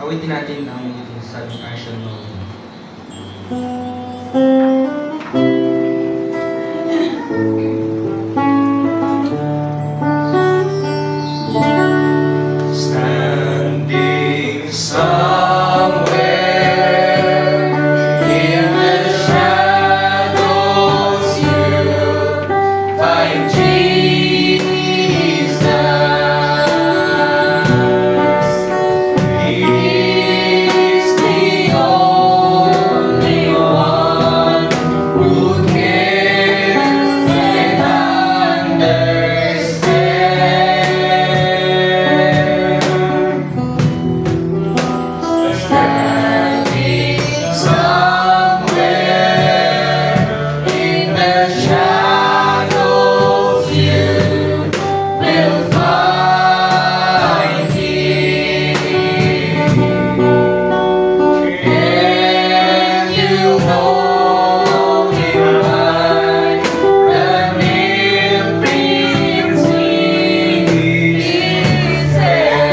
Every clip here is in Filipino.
Awitin natin ang Salvation Mode. Standing somewhere in the shadows, you find Jesus. He's the only one who cares and understands. Standing somewhere in the shadows, you will find Him, and you know Him by the imprints in His hand.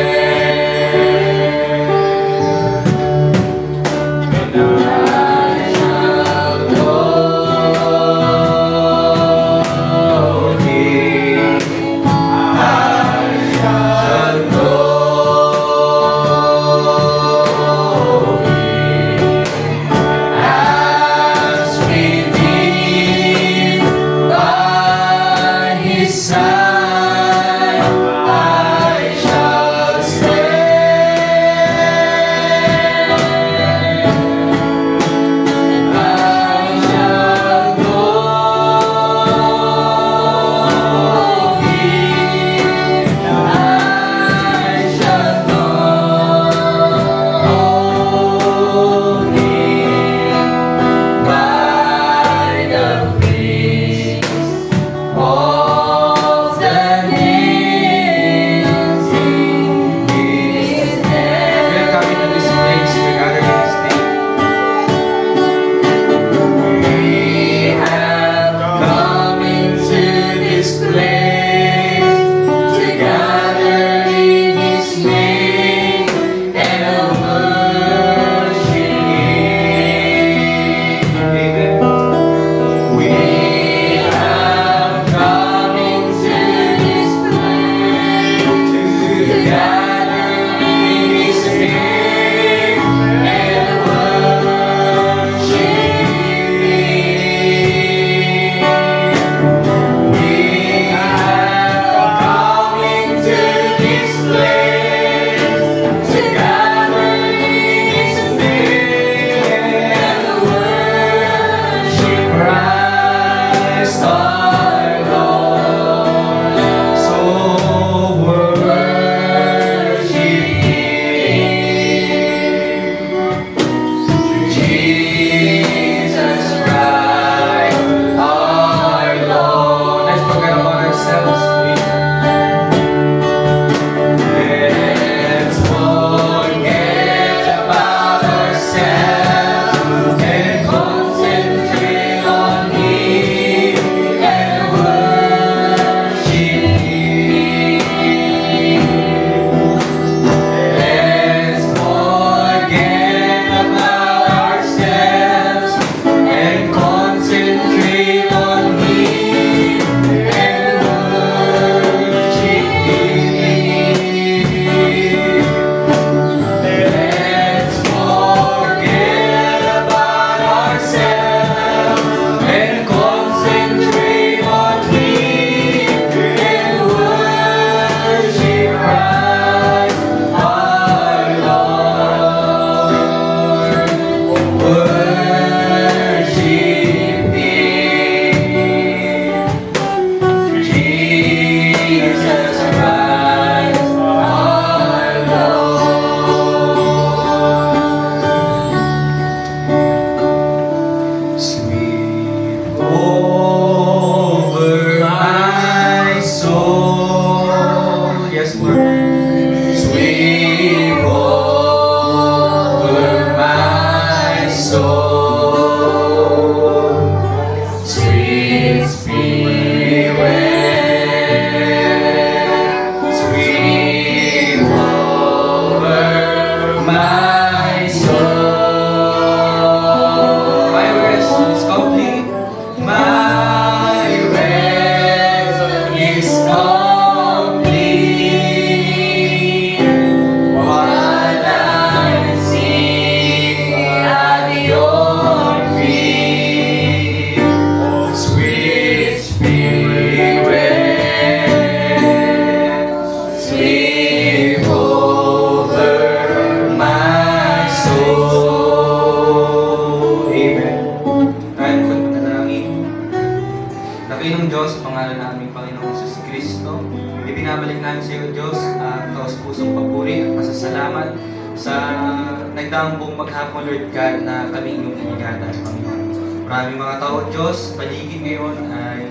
lang buong maghapon, Lord God, na kami iyong iningatan, Panginoon. Maraming mga tao, Diyos, paligid ngayon ay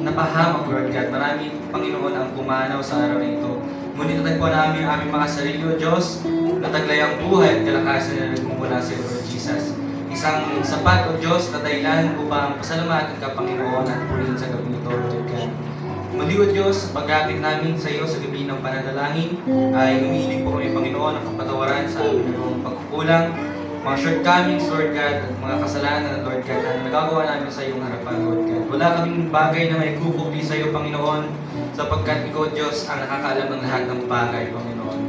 napahamak, Lord God. Maraming, Panginoon, ang pumanaw sa araw na ito. Ngunit natagpuan namin ang aming mga sarili, O Diyos, nataglay ang buhay at kalakasan na nagmumula sa iyo, Lord Jesus. Isang sapat, O Diyos, na dahilan upang pasalamatan ka, Panginoon, at purihin sa gabi ito, Lord God. Muli, O Diyos, sa paglapit namin sa iyo sa gabi ng pananalangin, ay humihiling po kami, Panginoon, ng kapatawaran sa aming pagkukulang, mga shortcomings, Lord God, at mga kasalanan, Lord God, na nagagawa namin sa iyong harapan, Lord God. Wala kaming bagay na may kukupi sa iyo, Panginoon, sapagkat ikaw, Diyos, ang nakakaalam ng lahat ng bagay, Panginoon.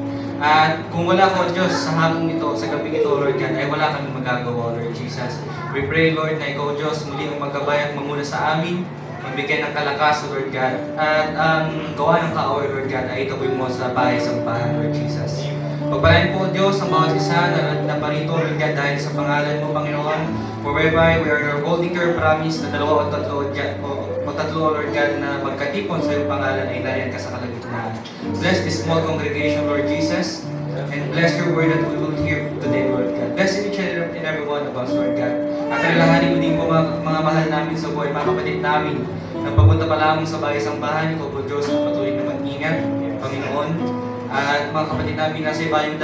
At kung wala ko, Diyos, sa hapong ito, sa gabi ito, Lord God, ay wala kaming magagawa, Lord Jesus. We pray, Lord, na ikaw, Diyos, muli ang magkabay at mamuna sa amin, magbigay ng kalakas, Lord God, at ang gawa ng kaaway, Lord God, ay itaboy mo sa bahay-sampahan, Lord Jesus. Pagpalain po, Diyos, ang bawat isa na parito, Lord God, dahil sa pangalan mo, Panginoon, for whereby we are holding your promise na dalawa o tatlo, Lord God, na magkatipon sa iyong pangalan ay larian ka sa kalagitnaan. Bless this small congregation, Lord Jesus, and bless your word that we will hear today, Lord God. Bless each and every one of us, Lord God. At kailanganin mo din po mga mahal namin sa buhay, mga kapatid namin, na papunta pa lamang sa bahay-sambahan, ikaw po, Diyos, na patuloy na mag-ingat, Panginoon. At mga kapatid namin nasa ibayong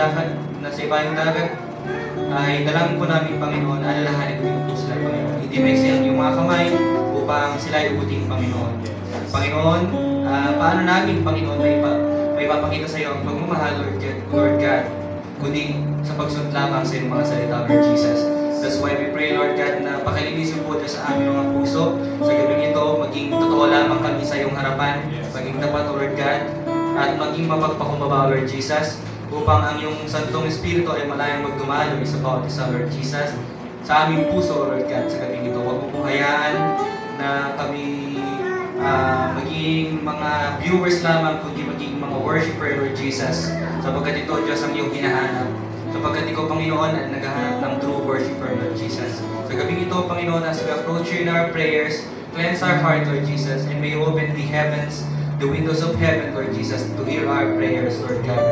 dagat, ay dalangin po namin, Panginoon, alalahanin ko po sila, Panginoon. Hindi may siyang yung mga kamay upang sila ay ubuting, Panginoon. Panginoon, paano namin, Panginoon, may papakita sa iyo ang pagmamahal, Lord God, kundi sa pagsunod lamang sa iyong mga salita, Lord Jesus. That's why we pray, Lord God, na pakilinisin po Diyos sa aming mga puso. Sa gabing ito, maging totoo lamang kami sa iyong harapan, maging tapat, Lord God, at maging mapagpakumbaba, Lord Jesus, upang ang iyong Santong Espiritu ay malayang magdumalo sa bawat isa, Lord Jesus, sa aming puso, Lord God, sa gabing ito. Huwag mo po hayaan na kami maging mga viewers lamang, kundi maging mga worshiper, Lord Jesus, sapagkat ito, Diyos, ang iyong hinahanap. Sapagkat ikaw, Panginoon, ay naghahanap ng true worshiper, Lord Jesus. Sa gabing ito, Panginoon, as we approach you in our prayers, cleanse our heart, Lord Jesus, and may you open the heavens, the windows of heaven, Lord Jesus, to hear our prayers, Lord God.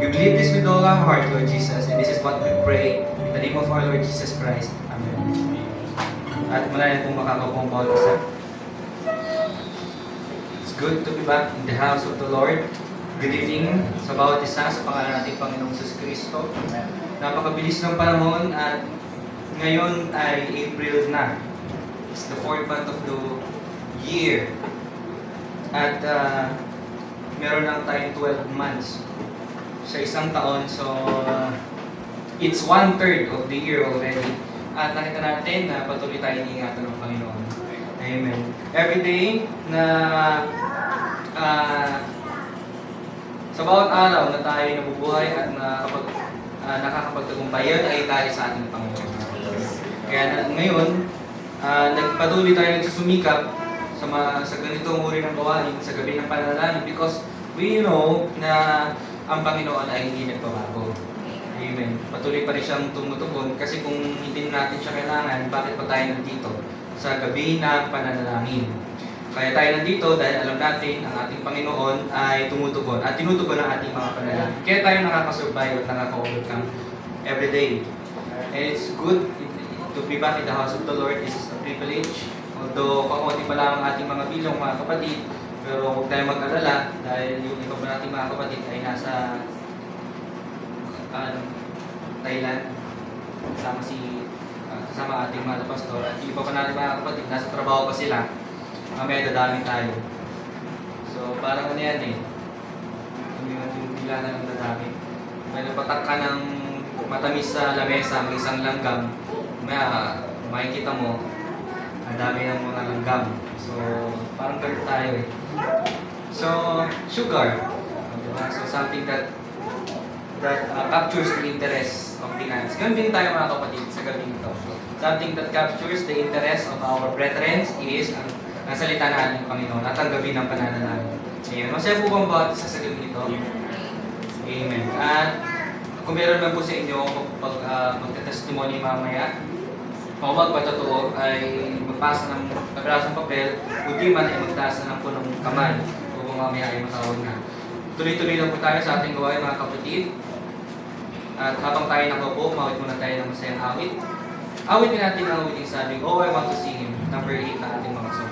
We believe this with all our heart, Lord Jesus, and this is what we pray in the name of our Lord Jesus Christ. Amen. At malayan pong makakapong bawat isa. It's good to be back in the house of the Lord. Good evening sa bawat isa sa pangalan natin Panginoong Jesus Cristo. Napakabilis ng panahon at ngayon ay April na. It's the 4th month of the year. At meron lang tayong 12 months sa isang taon. So, it's 1/3 of the year already. At nakita natin na patuloy tayo iniingatan ng Panginoon. Amen. Every day na sa bawat araw na tayo nabubuhay at nakakapagtagumpay, yan ay tayo sa ating Panginoon. Kaya ngayon, nagpatuloy tayo nagsusumikap sa ganitong uri ng gawain, sa gabi ng panalangin, because we know na ang Panginoon ay hindi nagbabago. Amen. Patuloy pa rin siyang tumutugon kasi kung hindi natin siya kailangan, bakit pa tayo nandito sa gabi ng pananalangin? Kaya tayo nandito dahil alam natin ang ating Panginoon ay tumutugon at tinutugon ang ating mga panalangin. Kaya tayo nakakasurvive at nakaka-overcome every day. And it's good to be back in the house of the Lord. This is a privilege. Although kakunti pa lang ang ating mga bilong, mga kapatid, pero huwag tayong mag-alala dahil yung iba pa nating mga kapatid ay nasa Thailand, kasama ating mga pastor, at yung iba pa nating mga kapatid, nasa trabaho pa sila. Mamaya dadami tayo. So parang ano yan eh, yung bila na ng dadami. May napatak ka ng matamis sa lamesa, may isang langgam, makikita mo, ang dami ng mga langgam. So parang ganun tayo eh. So sugar, so something that captures the interest of the hands. Ganun din tayo mga kapatid sa gabi nito. Something that captures the interest of our brethren is ang salita na ng Panginoon at ang gabi ng pananalangin. Ayan. Masaya po bang bawat isa sa gabi nito? Amen. At kung meron man po sa inyo magta-testimony mamaya, o magpatotoo ay magpasa ng kagrasang papel, kundi man ay magtaas na lang po ng kamay o kung mamaya ay matawag na. Tuloy-tuloy lang po tayo sa ating gawain mga kapatid. At habang tayo nakaupo, mawit muna tayo ng masayang awit. Awitin natin ang awiting sabing, Oh, I Want to See Him, number 8 na ating mga song.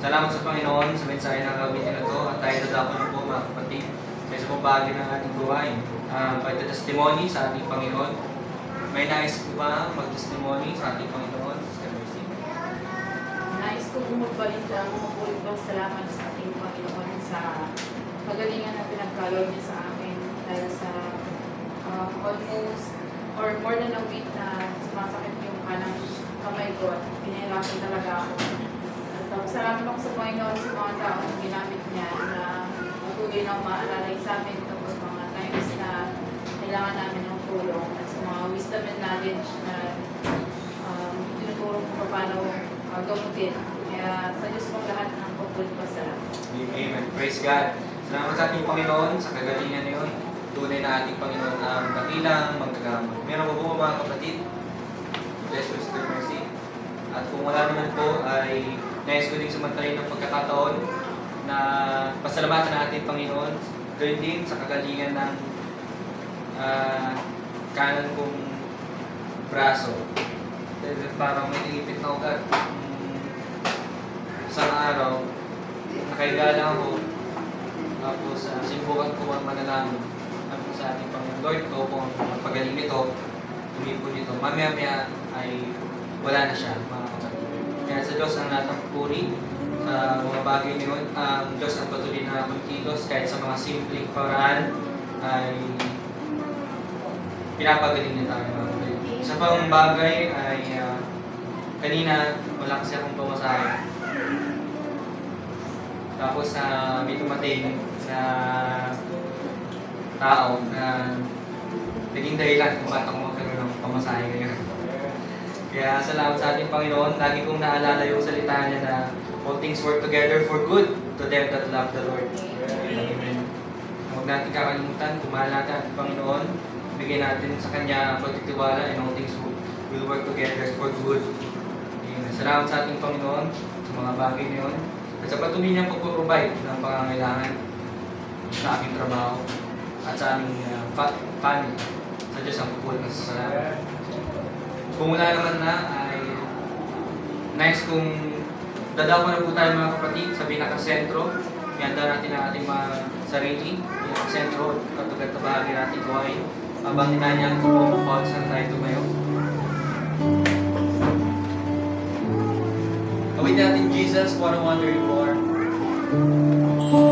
Salamat sa Panginoon sa mensahe ng kawitin na ito at tayo dadako na po mga kapatid sa isang bahagi ng ating gawain. Pagtatestimony sa ating Panginoon. May nais po ba mag-testimony sa ating Panginoon? Nais ko magbalik ang mabulit salamat sa ating Panginoon sa kagalingan na pinagkaloob niya sa akin dahil sa almost or more than a week na sumasakit yung kanang kamay ko at pinahirapan talaga ako. At salamat ako sa Panginoon sa mga taong ginamit niya na matulong patuloy na umaalalay sa amin kapag mga times na kailangan namin ng tulong at sa mga wisdom and knowledge na tinuturo kung paano gamutin. Kaya sa Diyos pong lahat ng pagpulit pasalamat. Amen. Praise God. Salamat sa ating Panginoon sa kagalingan niyon. Tunay na ating Panginoon ang dakilang manggagamot. Meron po po mga kapatid? Bless you, Sister Mercy. At kung wala naman po ay nais ko din samantalin ng pagkakataon na pasalamatan natin Panginoon. Gayun din sa kagalingan ng kanan kong braso. Parang may nilipit na ugat. Isang araw, nakahiga lang ako. Tapos sinubukan ko ang manalangin. Sabi ko sa ating Panginoon, Lord, ikaw po ang pagaling nito, tumipon nito. Mamaya-maya ay wala na siya, mga kapatid. Kaya sa Diyos ang lahat ng puri sa mga bagay niyon. Ang Diyos ang patuloy na magkilos kahit sa mga simpleng paraan ay pinapagaling niya tayo, mga kapatid. Isa pang bagay ay kanina wala kasi akong pamasahe. Tapos may dumating na tao na naging dahilan kung ba't ako magkaroon ng pamasahe ngayon. Kaya salamat sa ating Panginoon. Lagi kong naalala yung salita niya na all things work together for good to them that love the Lord. Amen. Huwag natin kakalimutan, kumahal natin ating Panginoon. Bigyan natin sa Kanya ang pagtitiwala and all things will work together for good. Amen. Salamat sa ating Panginoon sa mga bagay na yun. At sa patuloy niyang pag-provide ng pangangailangan sa aking trabaho at sa aming family. Sa Diyos ang pupulot ng salamat. Kung wala naman na, ay nice kung dadawa na po tayo mga kapatid sa pinakasentro. Ihanda natin ang ating mga sarili, pinakasentro, katulad na bahagi natin gawain. Habang hinanyang kung saan tayo tumayo. Awit natin, Jesus, what a wonder you are. So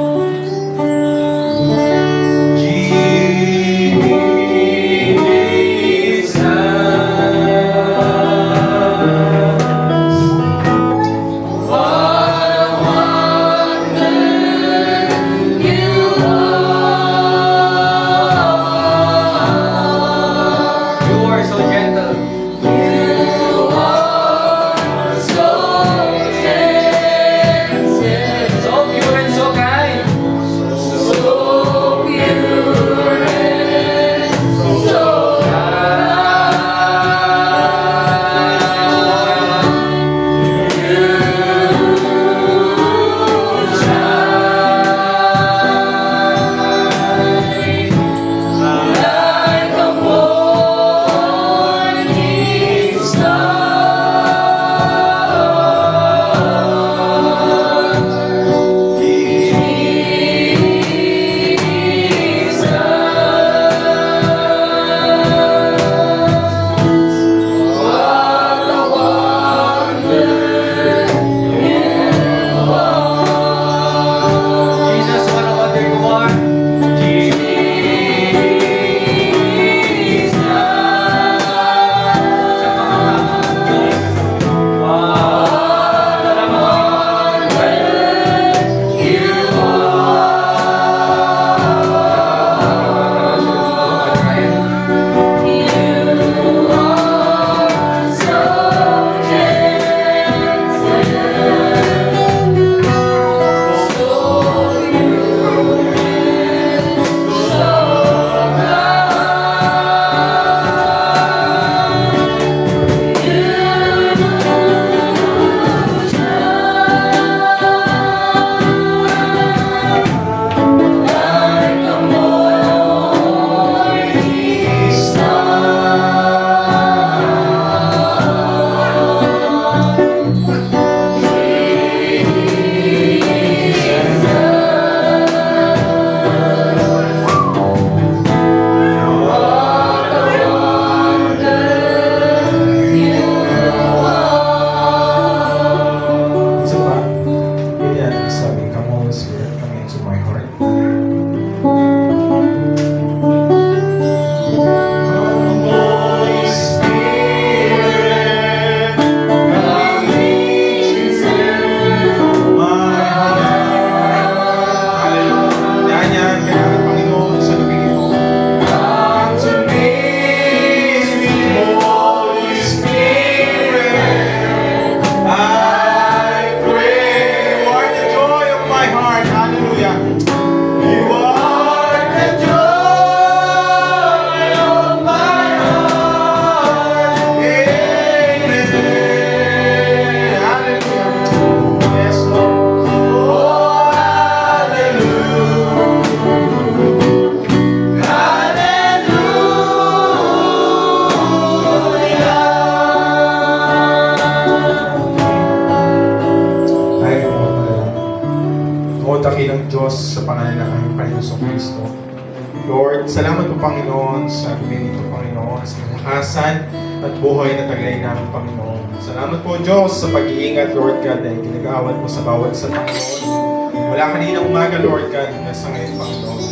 Lord, salamat po Panginoon sa gabi nito Panginoon, sa kalakasan at buhay na taglay namin Panginoon. Salamat po Diyos sa pag-iingat Lord God na ginagawan mo sa bawat sa Panginoon. Mula kanina umaga Lord God hanggang sa ngayon Panginoon.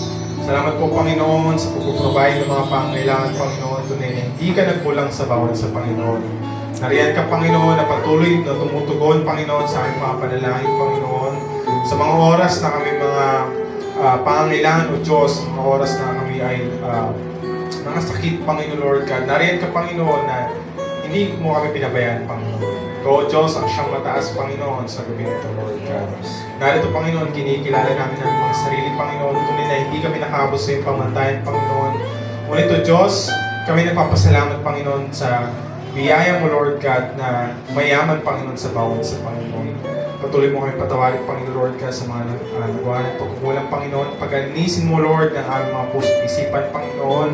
Salamat po Panginoon sa pag-provide ng mga pangailangan Panginoon tunay na hindi ka nagkulang sa bawat sa Panginoon. Nariyan ka Panginoon na patuloy na tumutugon Panginoon sa aming mga panalangin Panginoon. Sa mga oras na kami mga pangangailangan o Diyos, mga oras na kami ay mga sakit Panginoon Lord God. Nariyan ka Panginoon na hindi mo kami pinabayaan Panginoon. Ikaw Diyos ang siyang mataas Panginoon sa gabi nito Lord God. Narito Panginoon, kinikilala namin ang mga sarili Panginoon. Tunay na hindi kami nakaabot sa iyong pamantayan Panginoon. Ngunit o Diyos, kami nagpapasalamat Panginoon sa biyaya mo Lord God na mayaman Panginoon sa bawat sa Panginoon. Patuloy mo kami patawarin Panginoon Lord God sa mga nagawa ng pagkukulang Panginoon. Pag-alinisin mo Lord ng aming mga puso at isipan Panginoon.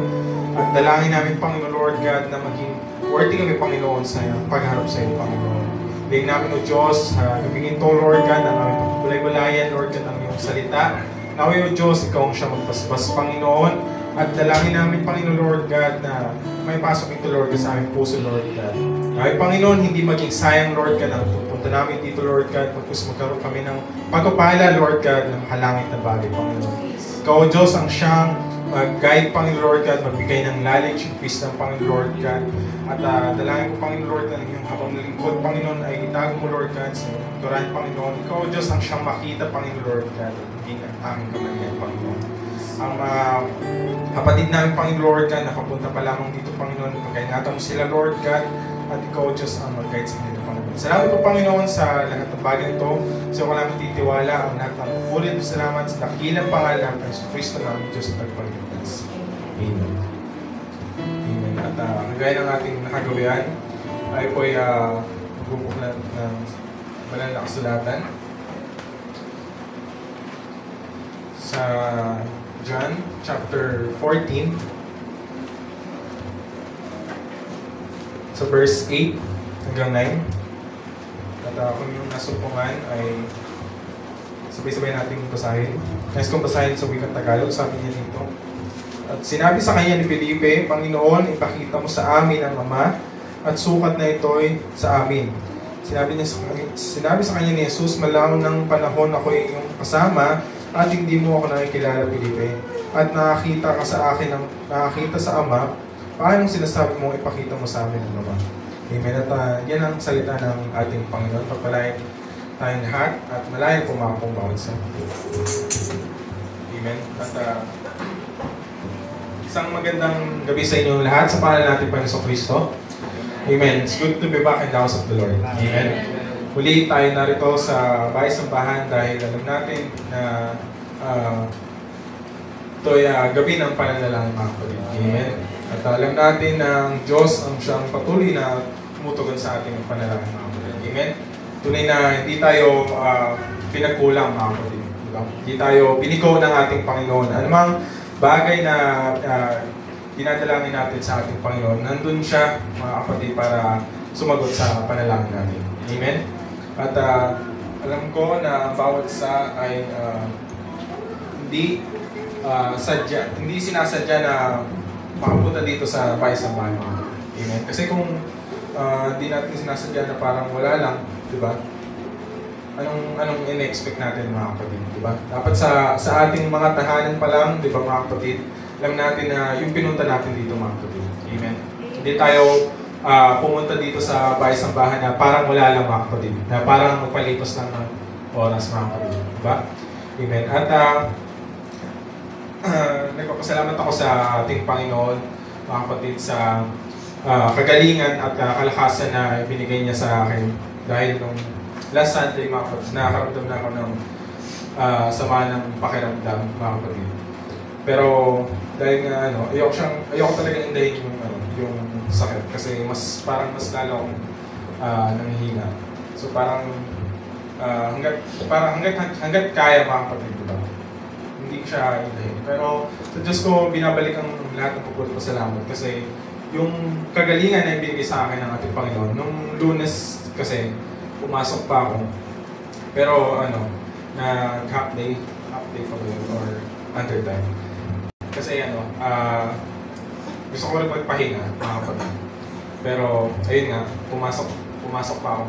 At dalangin namin Panginoon Lord God na maging worthy kami Panginoon sa pagharap sa iyo Panginoon. Bigyan namin o Diyos, gabingin to Lord God ang aming pagkulay-gulayan Lord God ang iyong salita. Naway o Diyos, ikaw ang siya magpaspas Panginoon. At dalangin namin Panginoon Lord God na may pasok ito Lord God sa aming puso Lord God. Naway Panginoon, hindi maging sayang Lord God ang pupunta namin dito Lord God. Pagkus magkaroon kami ng pagpapala Lord God ng makalangit na bagay Panginoon. Ikaw o Diyos ang siyang mag-guide Panginoon Lord God, magbigay ng knowledge and peace ng Panginoon Lord God. At dalangin ko Panginoon Lord God, yung habang nalingkod Panginoon ay itago mo Lord God sa turan Panginoon. Ikaw o Diyos ang siyang makita Panginoon Lord God, hindi ang aming kamalian Panginoon. Ang kapatid namin Panginoon Lord God, nakapunta pa lamang dito Panginoon, pagkaingatan mo sila Lord God, at ikaw o Diyos ang mag-guide sa kanila Panginoon. Salamat po Panginoon sa lahat ng bagay nito. Sa iyo ko namin titiwala ang lahat ng ulit salamat sa dakilang pangalan ng Kristo namin Diyos at Pagpalitas. Amen. Amen. At kagaya ng ating nakagawian, ay po ay magbubuklat ng banal na kasulatan sa John chapter 14 sa verse 8 hanggang 9. At kung yung nasumpungan ay sabay-sabay natin basahin. Nais kong basahin sa wikang Tagalog, sabi niya dito. At sinabi sa kanya ni Felipe, Panginoon, ipakita mo sa amin ang Ama, at sukat na ito'y sa amin. Sinabi sa kanya ni Jesus, malang ng panahon ako iyong kasama, at hindi mo ako nakikilala, Felipe. At nakakita ka sa akin, nakakita sa Ama, paano sinasabi mo ipakita mo sa amin ang Ama? Amen. At yan ang salita ng ating Panginoon. Pagpalain tayong lahat at malayan po mga pong bawat sa Amen. At isang magandang gabi sa inyo lahat sa pangalan natin Panginoon Kristo. Amen. It's good to be back in the house of the Lord. Amen. Muli tayo narito sa bahay-sambahan dahil alam natin na ito ay gabi ng pananalangin mga kapatid. Amen. At alam natin na ang Diyos ang siyang patuloy na tumutugon sa ating panalangin mga kapatid. Amen. Tunay na hindi tayo pinagkulang mga kapatid. Diba? Hindi tayo biniko ng ating Panginoon. Anumang bagay na dinadalangin natin sa ating Panginoon, nandun siya mga kapatid para sumagot sa panalangin natin. Amen. At alam ko na bawat isa ay hindi sinasadya na makapunta dito sa bahay-sambahan. Amen. Kasi kung hindi natin sinasadya na parang wala lang, di ba? Anong in-expect natin mga kapatid, di ba? Dapat sa ating mga tahanan pa lang, di ba mga kapatid, alam natin na yung pinunta natin dito mga kapatid. Amen. Hindi tayo pumunta dito sa bahay-sambahan na parang wala lang mga kapatid, na parang magpalipas lang ng oras mga kapatid, di ba? Amen. At nagpapasalamat ako sa ating Panginoon, mga kapatid, sa kagalingan at kalakasan na binigay niya sa akin. Dahil nung last Sunday, mga kapatid, nakakaramdam na ako ng sama ng pakiramdam, mga kapatid. Pero dahil nga ayoko talaga indahin yung sakit kasi parang mas lalo akong nanghihina. So parang hanggat kaya mga kapatid, diba? Hindi ko siya indahin. Pero sa Diyos ko binabalik ang lahat ng pagpapasalamat kasi yung kagalingan na ibinigay sa akin ng ating Panginoon. Nung Lunes kasi pumasok pa ako. Pero half day pa ba yun or undertime. Kasi gusto ko rin magpahinga, mga kapatid. Pero, ayun nga, pumasok pa ako.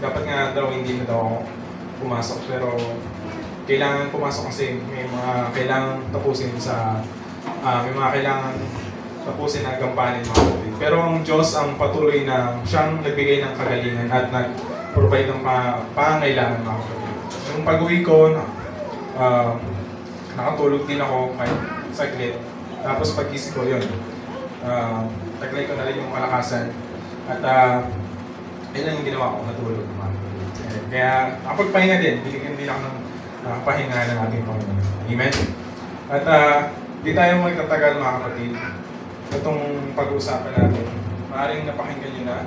Dapat nga daw hindi na daw ako pumasok. Pero, kailangan pumasok kasi may mga kailangan tapusin may mga kailangan tapusin na gampanin, mga kapatid. Pero ang Diyos ang patuloy na siyang nagbigay ng kagalingan at nag-provide ng pangangailangan, mga kapatid. Yung pag-uwi ko, nakatulog din ako kahit saglit. Tapos pag-isip ko yun, taglay ko na rin yung kalakasan. At yun lang yung ginawa ko, natulog. Kaya nakapagpahinga din, bigyan din ako ng pahinga ng ating Panginoon. Amen? At di tayo magtatagal, mga kapatid. Itong pag-uusapan natin, maaaring napakinggan nyo na.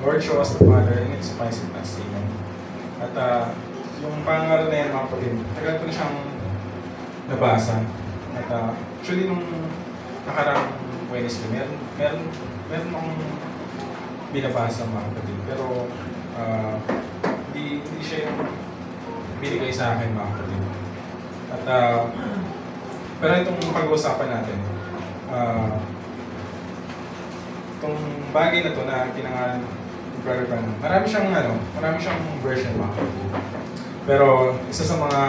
Lord, show us the Father, and it suffices us. Amen. At yung pangaral na yan, mga kapatid, tagal ko na siyang nabasa. At actually, nung nakarang Wednesday, meron akong binabasa, mga kapatid. Pero, hindi siya yung binigay sa akin, mga kapatid. At, pero itong pag-uusapan natin, itong bagay na to na pinangalan Brother Branham. Marami siyang version, mga kapatid. Pero isa sa mga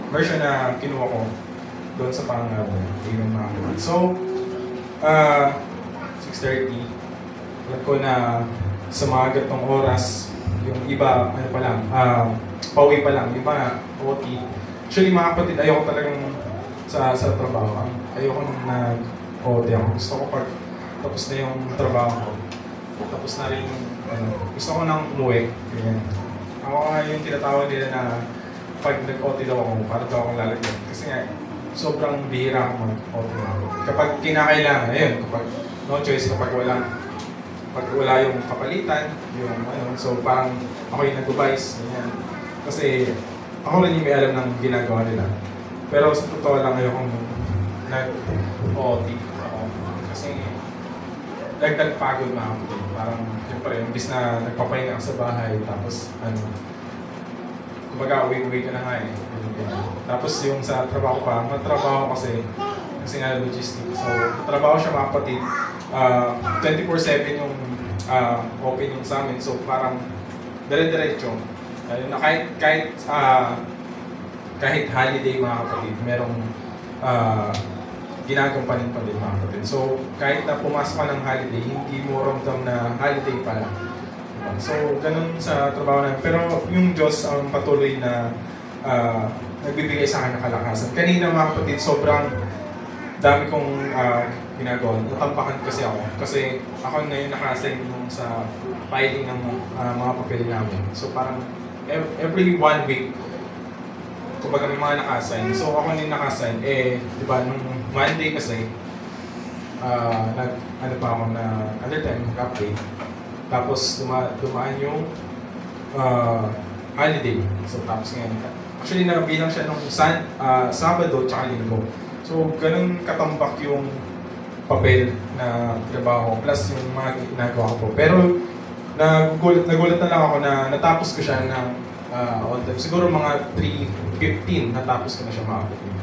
version na kinuha ko doon sa pangalan, Amen, mga kapatid. So, 6:30, alam ko na sa mga gatong oras, yung iba, pauwi pa lang, yung mga OT. Actually, mga kapatid, ayoko talagang sa trabaho. Ayoko nag-OT ako. Gusto ko pag tapos na yung trabaho ko. Tapos na rin, gusto ko nang umuwi. Ganyan. Ako nga yung tinatawag nila na pag nag-OT daw ako, para daw akong lalagyan. Kasi nga, sobrang bihira ako mag-OT na ako. Kapag kinakailangan, ayun, kapag no choice, kapag wala yung kapalitan, so parang ako yung nag-advise, ganyan. Kasi ako rin yung may alam ng ginagawa nila. Pero sa totoo lang, ayokong nag-OT ako. Kasi dagdag pagod, mga kapatid. Parang, siyempre, imbis na nagpapahinga sa bahay, tapos, kumbaga, uwi-uwi ka na nga eh. Tapos yung sa trabaho pa, matrabaho kasi nga logistics. So, trabaho siya, mga kapatid. 24/7 yung open yung sa amin. So, parang, dire-diretso. Na kahit holiday, mga kapatid, merong ginagampanin pa din, mga kapatid. So, kahit na pumasok ka ng holiday, hindi mo ramdam na holiday pala. So, ganun sa trabaho namin. Pero yung Diyos ang patuloy na nagbibigay sa akin ng kalakasan. Kanina, mga kapatid, sobrang dami kong ginagawa. Natampakan kasi ako. Kasi ako na yung naka-assign sa filing ng mga papel namin. So, parang every 1 week, kumbaga may mga naka-assign. So, ako na yung naka-assign. Di ba, nung Monday kasi, pa ako na under time, update. Tapos, dumaan yung holiday. So, tapos ngayon. Actually, nabilang siya nung Sabado tsaka Linggo. So, ganun katambak yung papel na trabaho plus yung mga ginagawa ko po. Pero, nagulat na lang ako na natapos ko siya ng on time. Siguro mga 3:15 natapos ko na siya, mga kapatid.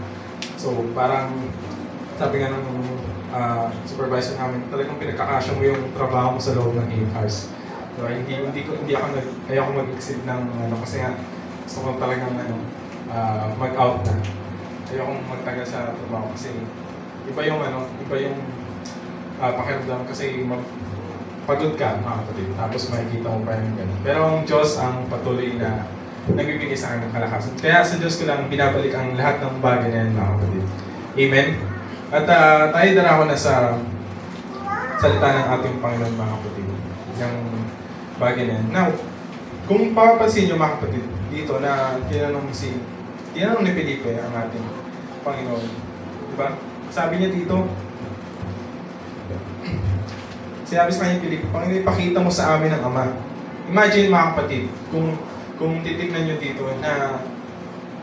So, parang sabi nga ng supervisor namin, talagang pinagkakasya mo yung trabaho mo sa loob ng 8 hours. So, ayaw ko mag-exceed ng kasi nga gusto ko talagang mag-out na. Ayaw kong magtagal sa trabaho kasi iba yung pakiramdam kasi pagod ka, mga kapatid. Tapos makikita mo pa yung ganun. Pero ang Diyos ang patuloy na nagbibigay sa akin ng kalakasan. Kaya sa Diyos ko lang binabalik ang lahat ng bagay na yan, mga kapatid. Amen? At tayo darako na sa salita ng ating Panginoon, mga kapatid. Yung bagay na yan. Now, kung papapansin nyo, mga kapatid, dito na tinanong ni Felipe ang ating Panginoon. Diba? Sabi niya dito, sinabi sa kanya, Felipe, Panginoon, ipakita mo sa amin ang Ama. Imagine, mga kapatid, kung titignan nyo dito na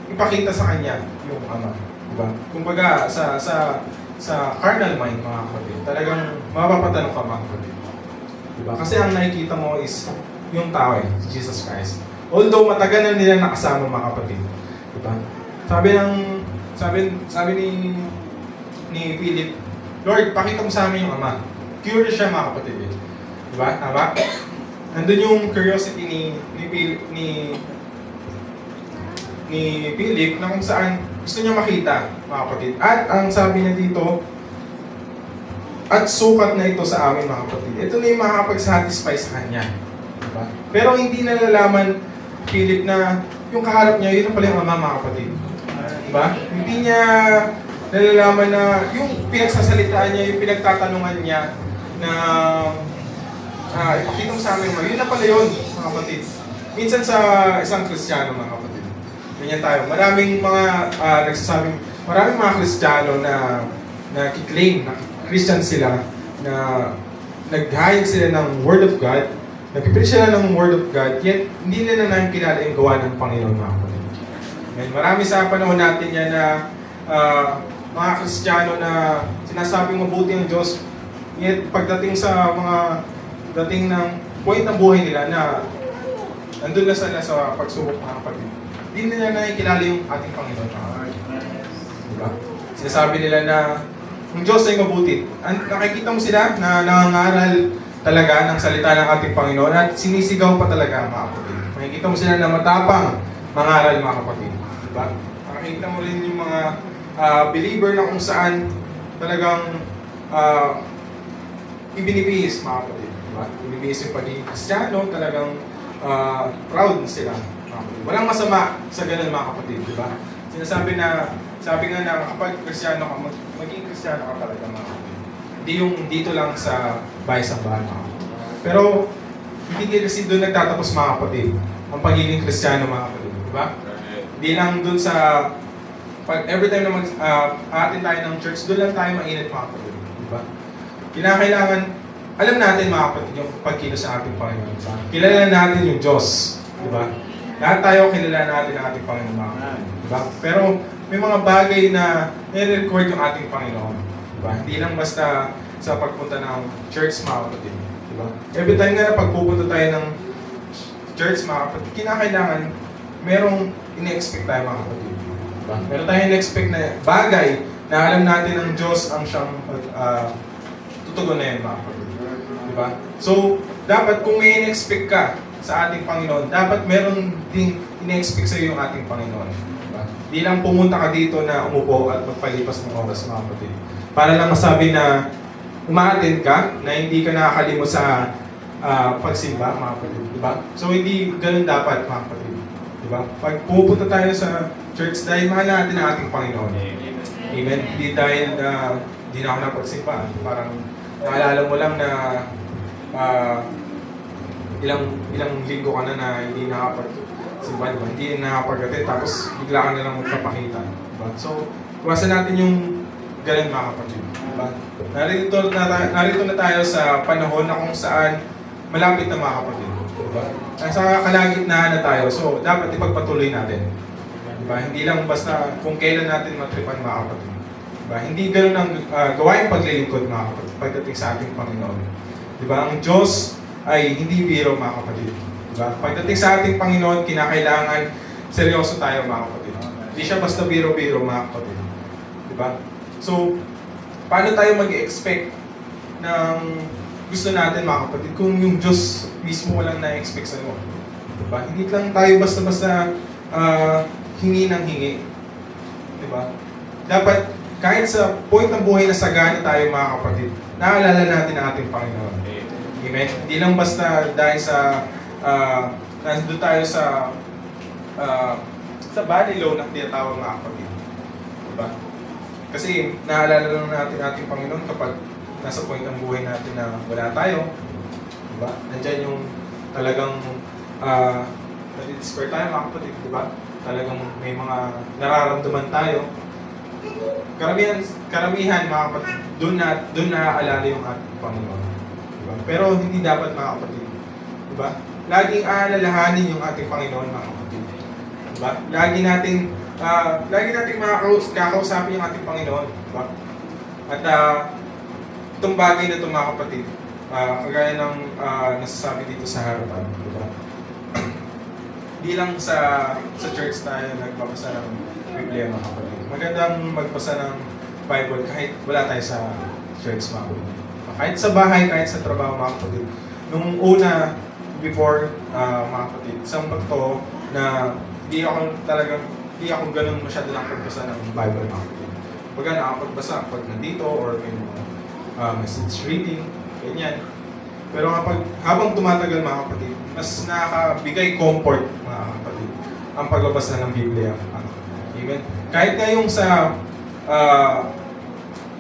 ipakita sa kanya yung Ama. Diba? Kumbaga, sa carnal mind, mga kapatid, talagang mapapatanong ka, mga kapatid. Diba? Kasi ang nakikita mo is yung tao si Jesus Christ. Although matagal na nila nakasama, mga kapatid. Diba? Sabi ni Philip, Lord, pakita mo sa amin yung Ama. Curious siya, mga kapatid. Diba? Tama? Nandun yung curiosity ni Philip na kung saan gusto niya makita, mga kapatid. At ang sabi niya dito, at sukat na ito sa amin, mga kapatid. Ito na yung makakapag-satisfy sa kanya. Diba? Pero hindi nalalaman, Philip, na yung kaharap niya, yun na pala yung Ama, mga kapatid. Diba? Hindi niya nalalaman na yung pinagsasalitaan niya, yung pinagtatanungan niya, na ipakita mo sa amin, yun na pala yun, mga kapatid. Minsan sa isang Kristiyano, mga kapatid, ganyan tayo. Maraming mga Kristiyano na kiklaim na Christian sila, na naghayag sila ng Word of God, nagpipreach sila ng Word of God, yet hindi nila namin kilala yung gawa ng Panginoon, mga kapatid. And marami sa panahon natin yan na mga Kristiyano na sinasabing mabuti ang Diyos, yet pagdating sa dating ng point ng buhay nila na andun na sila sa pagsubok, mga kapatid, hindi nila nakikilala yung ating Panginoon. Diba? Sinasabi nila na ang Diyos ay mabuti. Nakikita mo sila na nangangaral talaga ng salita ng ating Panginoon at sinisigaw pa talaga, mga kapatid. Nakikita mo sila na matapang mangaral, mga kapatid. Diba? Nakikita mo rin yung mga believer na kung saan talagang ibinibihis, mga kapatid. Diba? Ibinibihis yung pagiging Kristiyano, talagang proud sila. Walang masama sa ganun, mga kapatid, di ba? Sabi nga na kapag Kristiyano ka, maging Kristiyano ka talaga, mga kapatid. Hindi yung dito lang sa bahay-sambahan, mga kapatid. Pero hindi kasi doon nagtatapos, mga kapatid, ang pagiging Kristiyano, mga kapatid, di ba? Hindi lang doon sa every time na aatin tayo ng church, doon lang tayo mainit, mga kapatid, di ba? Kinakailangan, alam natin, mga kapatid, yung pagkilos sa ating Panginoon. Kilala natin yung Diyos, di ba? Lahat tayo kilala natin ang ating Panginoon, mga kapatid, di ba? Pero may mga bagay na nire-record yung ating Panginoon, di ba? Hindi lang basta sa pagpunta ng church, mga kapatid, di ba? Every time nga na pagpupunta tayo ng church, mga kapatid, kinakailangan merong ine-expect tayo, mga kapatid, di ba? Meron tayong ine-expect na bagay na alam natin ng Diyos ang siyang tutugon na yun, mga kapatid. Diba? So, dapat kung may in-expect ka sa ating Panginoon, dapat meron ding in-expect sa iyo yung ating Panginoon. Diba? Di lang pumunta ka dito na umupo at magpalipas ng oras, mga kapatid. Para lang masabi na umaattend ka, na hindi ka nakakalimot sa pagsimba, mga kapatid. Diba? So, hindi ganun dapat, mga kapatid. Diba? Pag pupunta tayo sa church, dahil mahal natin ang ating Panginoon. Amen? Hindi dahil hindi na ako napagsimba. Parang naalala mo lang na ilang linggo ka na hindi nakapag-simba, diba? Hindi nakapag-attend, tapos bigla ka na lang magpapakita. Diba? So, iwasan natin yung ganun, mga kapatid. Diba? Narito na tayo sa panahon na kung saan malapit na, mga kapatid. Diba? Sa kalagitnaan na tayo, so dapat ipagpatuloy natin. Diba? Hindi lang basta kung kailan natin matripan, mga kapatid. Diba? Hindi ganun ang gawain paglilingkod, mga kapatid, pagdating sa ating Panginoon. Diba? Ang Diyos ay hindi biro, mga kapatid. Diba? Pagdating sa ating Panginoon, kinakailangan seryoso tayo, mga kapatid. Hindi siya basta biro-biro, mga kapatid. Diba? So, paano tayo mag-expect ng gusto natin, mga kapatid, kung yung Diyos mismo walang na-expect sa iyo? Diba? Hindi lang tayo basta-basta hingi ng hingi. Diba? Dapat, kahit sa point ng buhay na sagana tayo, mga kapatid, naalala natin ang ating Panginoon. Amen? Hindi lang basta dahil sa nandun tayo sa valley low na tinatawag mga kapatid. Diba? Kasi naalala lang natin ating Panginoon kapag nasa point ng buhay natin na wala tayo. Diba? Nandyan yung talagang nadi-despair tayo mga kapatid. Diba? Talagang may mga nararamdaman tayo. Karamihan mga kapatid, doon naaalala yung ating Panginoon. Diba? Pero hindi dapat mga kapatid. Diba? Laging aalalahanin yung ating Panginoon mga kapatid. Diba? Lagi nating kakausapin yung ating Panginoon. Diba? At itong bagay na ito mga kapatid, kagaya ng nasasabi dito sa harapan. Diba? Di lang sa church tayo nagbabasa ng Biblia mga kapatid. Magandang magbasa ng Bible kahit wala tayo sa church mga kapatid. Kahit sa bahay, kahit sa trabaho mga kapatid. Nung una, before mga kapatid, isang bagto na di ako ganun masyado lang pagbasa ng Bible mga kapatid. Baga nakapagbasa pag nandito or may message reading, ganyan. Pero habang tumatagal mga kapatid, mas nakakabigay comfort mga kapatid ang pagbabasa ng Biblia. Even, kahit na yung sa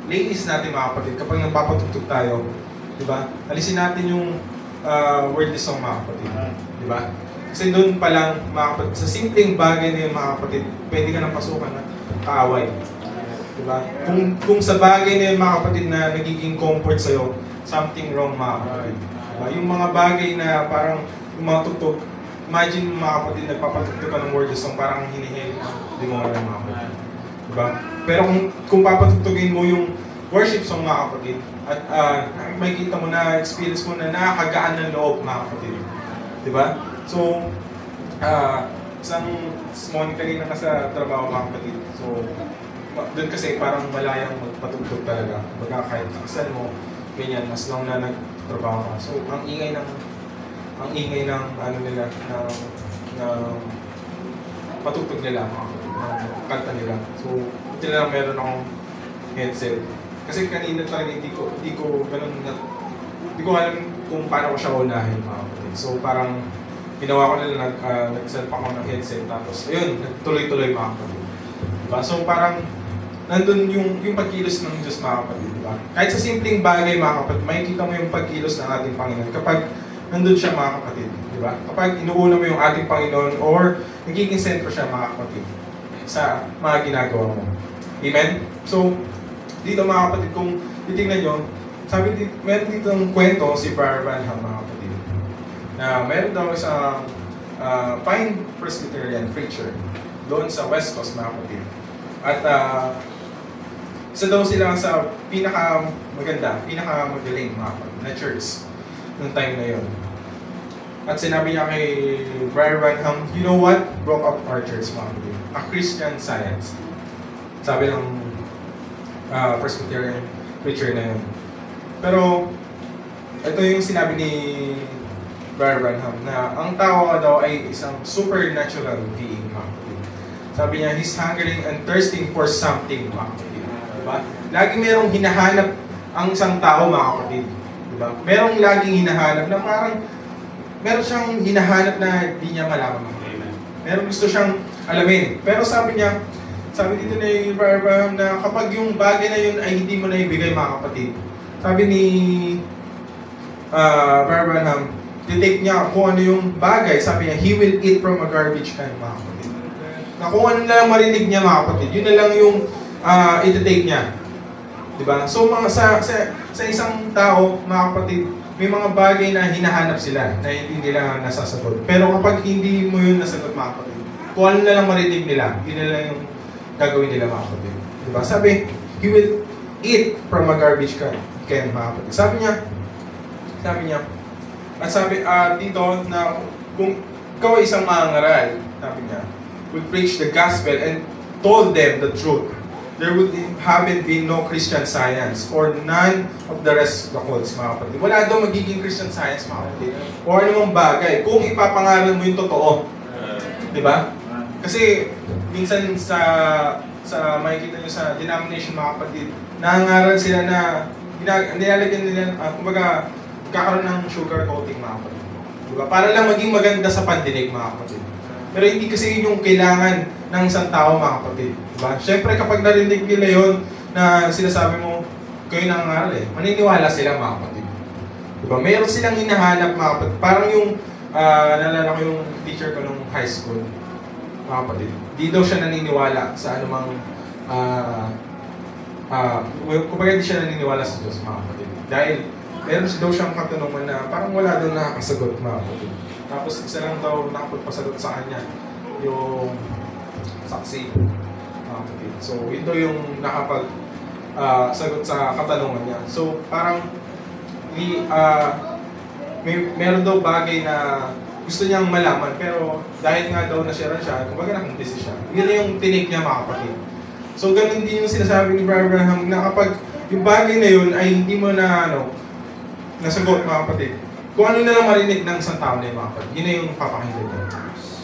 playlist natin mga kapatid, kapag nagpapatugtog tayo, di ba? Alisin natin yung wordless song mga kapatid. Di ba? Kasi doon pa lang mga kapatid, sa simpleng bagay na yung mga kapatid, pwede ka nang pasukan na kaaway. Di ba? Kung sa bagay na yung mga kapatid na nagiging comfort sa'yo, something wrong mga kapatid. Diba? Yung mga bagay na parang yung mga tugtog, imagine mga kapatid nagpapatugtog ka ng wordless song, parang hinihil ng demonyo mga kapatid. Diba? Pero kung papatugtugin mo yung worship song mga kapatid, at makikita mo na, experience mo na nakakagaan ng loob mga kapatid. Diba? So, isang morning kanina ka sa trabaho mga kapatid. So, doon kasi parang malayang magpatugtog talaga. Baga kahit kakasal mo, ganyan, mas long na nagtrabaho ka. So, ang ingay ng ano nila, ng patugtog nila, ng kanta nila. So, ito na lang meron akong headset. Kasi kanina talaga hindi ko alam kung paano ko siya unahin mga kapatid. So, parang ginawa ko nila, nag-self ako ng headset, tapos, ayun, nagtuloy-tuloy mga kapatid. Diba? So, parang nandun yung pagkilos ng Diyos mga kapatid, diba? Kahit sa simpleng bagay mga kapatid, makikita mo yung pagkilos ng ating Panginoon kapag nandun siya mga kapatid, diba? Kapag inuuna mo yung ating Panginoon or nagiging sentro siya mga kapatid sa mga ginagawa mo. Amen? So, dito mga kapatid, kung titignan nyo, meron dito ng kwento si Brother Branham mga kapatid, na meron daw isang fine Presbyterian preacher doon sa West Coast mga kapatid. At isa daw sila sa pinakamagaling mga kapatid na church noong time na yon. At sinabi niya kay Brother Branham, you know what broke up our church mga kapatid? A Christian Science. Sabi ng Presbyterian preacher na yun. Pero ito yung sinabi ni Brother Branham na ang tao daw ay isang supernatural being mga kapatid. Sabi niya, he's hungering and thirsting for something mga kapatid. Diba? Lagi merong hinahanap ang isang tao mga kapatid. Diba? Merong laging hinahanap na parang meron siyang hinahanap na hindi niya malaman mga kapatid. Meron gusto siyang alamin. Pero sabi dito ni Brother Branham na kapag yung bagay na yun ay hindi mo na ibigay mga kapatid. Sabi ni Brother Branham, titake niya kung ano yung bagay. Sabi niya, he will eat from a garbage can mga kapatid. Na kung ano na lang marinig niya mga kapatid, yun na lang yung iti-take niya. Diba? So sa isang tao mga kapatid, may mga bagay na hinahanap sila na hindi nila nasasagot. Pero kapag hindi mo yun nasagot mga kapatid, kung ano na lang marinig nila, yun na lang yung gagawin nila mga kapatid. Diba? Sabi, he will eat from a garbage can mga kapatid. Sabi niya, at sabi dito na kung ikaw ay isang mangangaral, sabi niya, would preach the gospel and told them the truth, there would haven't been no Christian Science or none of the rest of the cults mga kapatid. Wala daw magiging Christian Science mga kapatid. O anumang bagay kung ipapangaral mo yung totoo. Diba? Kasi minsan sa makikita nyo sa denomination mga kapatid, nangangaral sila na nilalagyan nila, kumbaga, kakaroon ng sugar coating mga kapatid. Diba? Para lang maging maganda sa pandinig mga kapatid. Pero hindi kasi yun yung kailangan ng isang tao mga kapatid. Diba? Siyempre kapag narinig nila yun na sinasabi mo, kayo nangangaral maniniwala sila mga kapatid. Diba? Meron silang hinahanap mga kapatid. Parang yung, naalala ko yung teacher ko nung high school, mga kapatid. Di daw siya naniniwala sa anumang, kumbaga di siya naniniwala sa Diyos mga kapatid. Dahil meron daw siyang katanungan na parang wala daw nakakasagot mga kapatid. Tapos isa lang daw nakapagpasagot sa kanya, yung saksi mga kapatid. So yun daw yung sagot sa katanungan niya. So parang meron daw bagay na gusto niyang malaman, pero dahil nga daw nasira siya, kumbaga nakumbisi siya. Yun yung tinig niya mga kapatid. So ganun din yung sinasabi ni Brother Abraham na kapag yung bagay na yun ay hindi mo na nasagot mga kapatid, kung ano na lang marinig ng isang tao na yung mga kapatid, yun na yung papakinggan niya.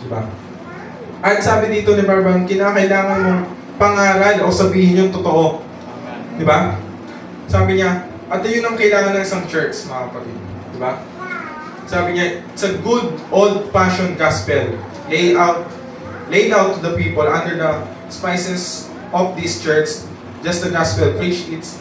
Diba? At sabi dito ni Brother Abraham, kinakailangan mong pangaral o sabihin yung totoo. Diba? Sabi niya, at yun ang kailangan ng isang church mga kapatid. Diba? Sabi niya, it's a good old-fashioned gospel laid out to the people under the spices of this church. Just the gospel preached in its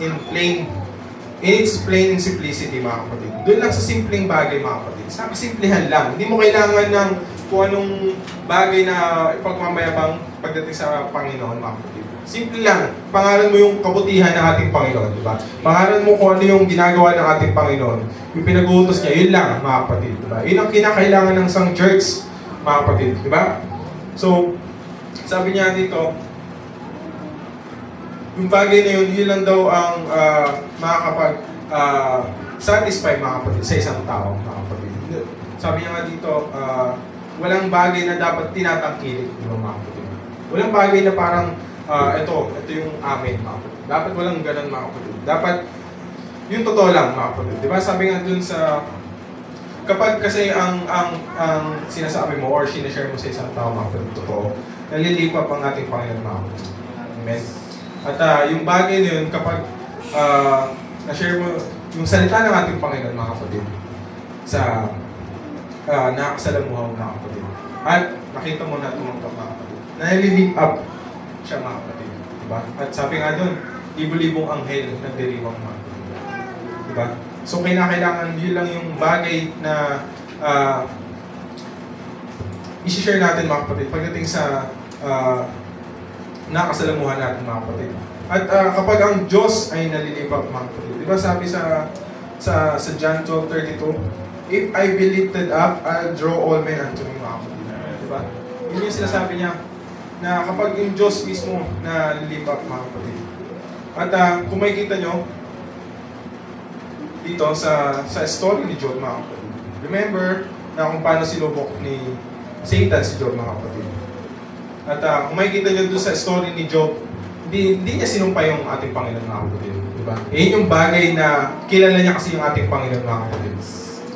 plain and simplicity, mga kapatid. Doon lang sa simpleng bagay, mga kapatid. Sa kasimplihan lang. Hindi mo kailangan ng kung anong bagay na ipagmamayabang pagdating sa Panginoon, mga kapatid. Simple lang. Pangalan mo yung kabutihan ng ating Panginoon, di ba? Pangalan mo kung ano yung ginagawa ng ating Panginoon. Yung pinag-uutos niya, yun lang, mga kapatid, di ba? Yun ang kinakailangan ng isang church, mga kapatid, di ba? So, sabi niya dito, yung bagay na yun, yun lang daw ang makakapag-satisfy, mga kapatid, sa isang tao, mga kapatid. Sabi niya nga dito, walang bagay na dapat tinatangkilik, di ba, mga kapatid? Walang bagay na parang, ito yung amin, mga kapatid. Dapat walang ganun, mga kapatid. Dapat, yung totoo lang, mga kapatid. Di ba, sabi nga dun sa, kapag kasi ang sinasabi mo or sinashare mo sa isang tao, mga kapatid, totoo, nalilipap ang ating Panginoon, mga kapatid. Amen. At yung bagay na yun, kapag na-share mo yung salita ng ating Panginoon, mga kapatid, sa nakakasalamuha mga kapatid. At nakita mo na tumanggap, mga kapatid. Nalilip up siya, mga kapatid. Diba? At sabi nga doon, libo-libong anghel nagdiriwang, mga kapatid. Diba? So kailangan yun lang yung bagay na i-share natin, mga kapatid, pagdating sa nakasalamuhan natin, mga kapatid. At kapag ang Diyos ay nalilibak, mga kapatid, di ba sabi sa John 12:32, if I be lifted up, I'll draw all men unto me, mga kapatid. Di ba? Yun yung sinasabi niya, na kapag yung Diyos mismo nalilibak, mga kapatid. At kung makikita nyo, dito sa story ni Job, mga kapatid. Remember na kung paano sinubok ni Satan si Job, mga kapatid. At kung makikita nyo doon sa story ni Job, hindi niya sinumpa yung ating Panginoon, mga kapatid. Diba? Iyon yung bagay na kilala niya kasi yung ating Panginoon, mga kapatid.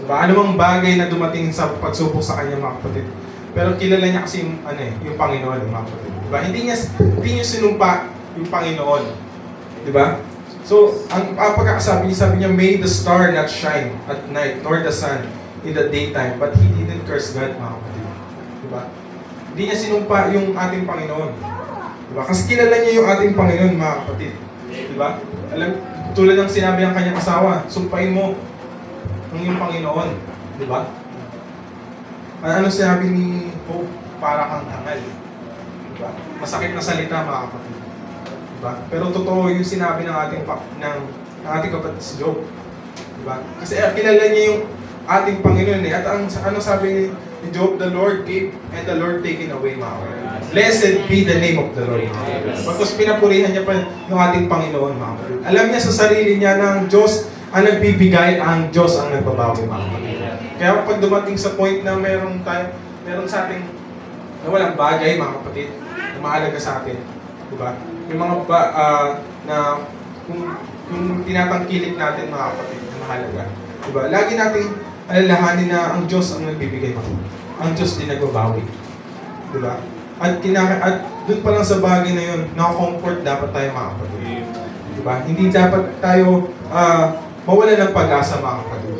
Diba? Ano mang bagay na dumating sa pagsubok sa kanya, mga kapatid. Pero kilala niya kasi yung Panginoon, mga kapatid. Diba? Hindi niya sinumpa yung Panginoon. Diba? So, ang pagkakasabi niya, sabi niya, may the star not shine at night, nor the sun in the daytime, but he didn't curse God, mga kapatid. Diba? Hindi niya sinumpa yung ating Panginoon. Diba? Kasi kilala niya yung ating Panginoon, mga kapatid. Diba? Alam, tulad ng sinabi ng kanyang asawa, sumpain mo ang iyong Panginoon. Diba? Ano sinabi ni Pope? Para kang angal. Diba? Masakit na salita, mga kapatid. Diba? Pero totoo yung sinabi ng ating kapatid si Job. Diba? Kasi kilala niya yung ating Panginoon eh. At ano sabi ni Job, the Lord gave and the Lord taken away, mga kapatid. Blessed be the name of the Lord. Pagkos pinapurihan niya pa yung ating Panginoon, mga kapatid. Alam niya sa sarili niya na ang Diyos ang nagbibigay, ang Diyos ang nagbabawi, mga kapatid. Kaya pag dumating sa point na meron sa ating na walang bagay, mga kapatid, na mahalaga sa atin, diba? Yung mga na kung tinatangkilik natin, mga kapatid, na mahalaga, diba? Lagi natin alalahanin na ang Diyos ang nagbibigay, mga kapatid. Ang Diyos din nagbabawi, diba? At doon pa lang sa bagay na yun, naka-comfort dapat tayo, mga kapatid. Diba? Hindi dapat tayo mawala ng pag-asa, mga kapatid.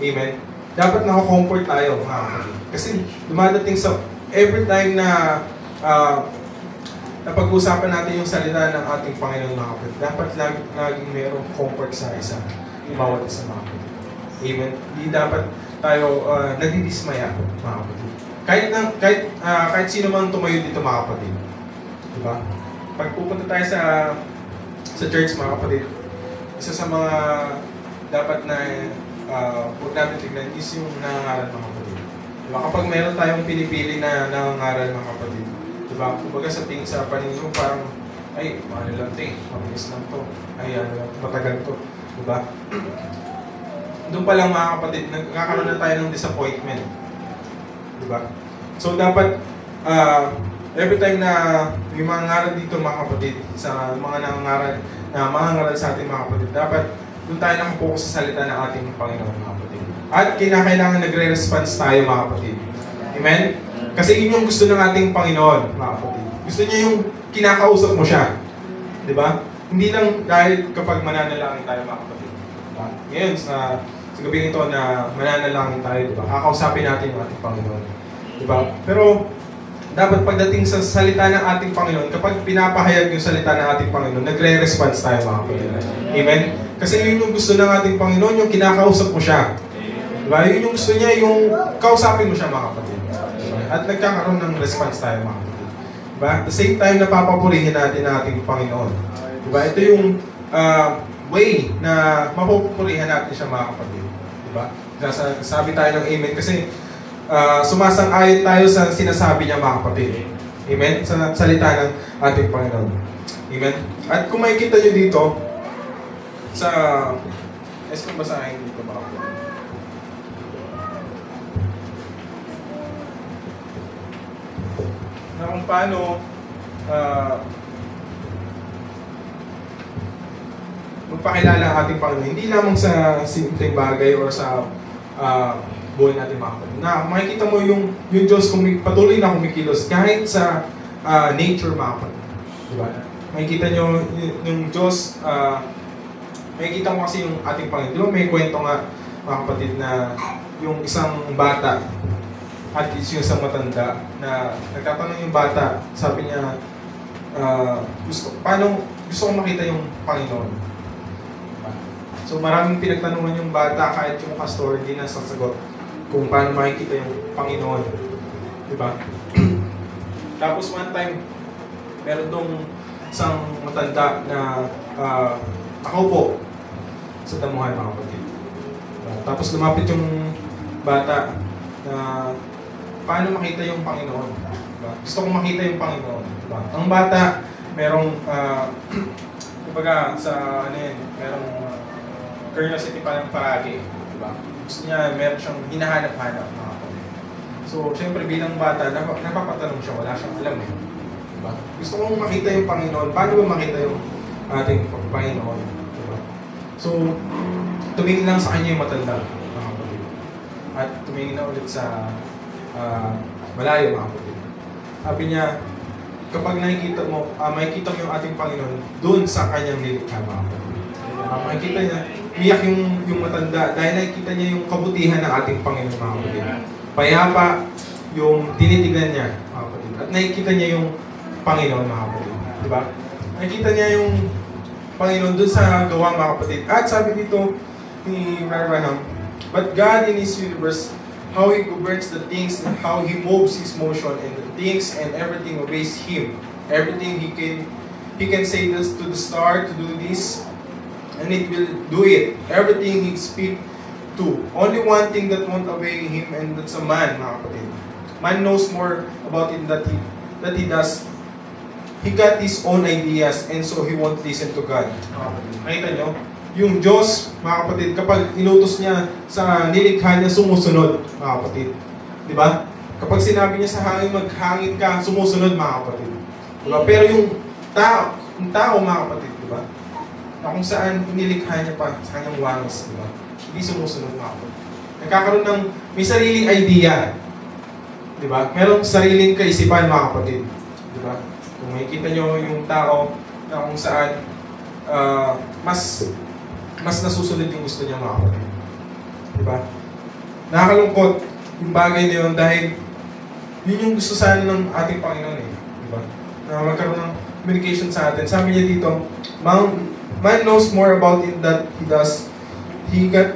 Amen? Dapat nakakomfort tayo, mga kapatid. Kasi dumadating sa every time na napag-usapan natin yung salita ng ating Panginoon, mga kapatid, dapat laging mayroong comfort sa isa, bawat isa, mga kapatid. Amen? Hindi dapat tayo nagdidismaya, mga kapatid. Kahit sino man tumayo dito, mga kapatid. Diba? Pag pupunta tayo sa church, mga kapatid, isa sa mga dapat na huwag natin tignan is yung nangangaral, mga kapatid. Diba? Kapag meron tayong pinipili na nangangaral, mga kapatid, diba? Kumbaga sa tingin sa paningin mo, parang, ay, ano lang ito eh, mabilis lang to, ay, ano lang, matagal to. Diba? Doon pa lang, mga kapatid, nagkakaroon na tayo ng disappointment. Diba? So, dapat, every time na yung mga ngaral dito, mga kapatid, sa mga nangangaral sa ating mga kapatid, dapat doon tayo nakapokus sa salita ng ating Panginoon, mga kapatid. At kinakailangan nagre-response tayo, mga kapatid. Amen? Kasi yun yung gusto ng ating Panginoon, mga kapatid. Gusto niya yung kinakausap mo siya. Diba? Hindi lang dahil kapag mananalangin tayo, mga kapatid. Diba? Ngayon, sa gabing ito na mananalangin tayo, diba? Kakausapin natin yung ating Panginoon. Diba? Pero, dapat pagdating sa salita ng ating Panginoon, kapag pinapahayag yung salita ng ating Panginoon, nagre-response tayo, mga kapatid. Amen? Kasi yun yung gusto ng ating Panginoon, yung kinakausap mo siya. Diba? Yun yung gusto niya, yung kausapin mo siya, mga kapatid. Diba? At nagkakaroon ng response tayo, mga kapatid. Diba? At the same time, napapapurihin natin ang ating Panginoon. Diba? Ito yung way na mapupurihan natin siya, mga kapatid. Diba? Sabi tayo ng amen kasi sumasang-ayon tayo sa sinasabi niya, mga kapatid. Amen? Sa salita ng ating Panginoon. Amen? At kung makikita nyo dito, kung basahin dito, mga kapatid. Na kung paano magpakilala ang ating Panginoon. Hindi lamang sa simpleng bagay or sa buhay natin, mga kapatid. Na makikita mo yung Diyos patuloy na kumikilos kahit sa nature, mga kapatid. Diba? Makikita nyo yung Diyos, makikita mo kasi yung ating Panginoon. Diba may kwento nga, mga kapatid, na yung isang bata at yung isang matanda na nagtatanong yung bata, sabi niya, gusto kong makita yung Panginoon. Diba? So maraming pinagtanungan yung bata, kahit yung pastor hindi na sasagot kung paano makikita yung Panginoon. Diba? Tapos one time, meron dong isang matanda na nakaupo sa damuhan, mga kapatid. Tapos lumapit yung bata na paano makita yung Panginoon. Diba? Gusto kong makita yung Panginoon. Diba? Ang bata, merong kumbaga sa merong curiosity pa ng paragi. Diba? Gusto niya, meron siyang hinahanap-hanap, mga kapatid. So, siyempre bilang bata, napapatanong siya, wala siyang alam eh. Diba? Gusto kong makita yung Panginoon. Paano ba makita yung ating Panginoon? Diba? So, tumingin lang sa kanya yung matanda, mga kapatid. At tumingin na ulit sa malayo, mga kapatid. Sabi niya, kapag makikita mo yung ating Panginoon doon sa kanyang lilikha, mga kapatid. Makikita niya, iyak yung matanda dahil nakikita niya yung kabutihan ng ating Panginoon, mga kapatid. Payapa yung tinitignan niya, mga kapatid. At nakikita niya yung Panginoon, mga kapatid. Diba? Nakikita niya yung Panginoon doon sa gawa, mga kapatid. At sabi dito ni Abraham, but God in His universe, how He governs the things and how He moves His motion and the things and everything obeys Him. Everything He can say this to the star to do this, and it will do it. Everything He speak to. Only one thing that won't obey Him, and that's a man, mga kapatid. Man knows more about it that he does. He got his own ideas, and so he won't listen to God. Nakita nyo? Yung Diyos, mga kapatid, kapag inutos niya sa nilikha niya, sumusunod, mga kapatid. Diba? Kapag sinabi niya sa hangin, maghangin ka, sumusunod, mga kapatid. Diba? Pero yung tao, mga kapatid, diba? Na kung saan nilikha niya pa sa kanyang wangis, diba? Hindi sumusunod, mga kapatid. Nagkakaroon ng may sariling idea. Diba? Merong sariling kaisipan, mga kapatid. Diba? Kung makikita nyo yung tao na kung saan mas nasusunod yung gusto niya, mga kapatid. Diba? nakakalungkot yung bagay na yun dahil yun yung gusto sana ng ating Panginoon eh. Diba? Na magkaroon ng communication sa atin. Sabi niya dito, man knows more about it than he does. He got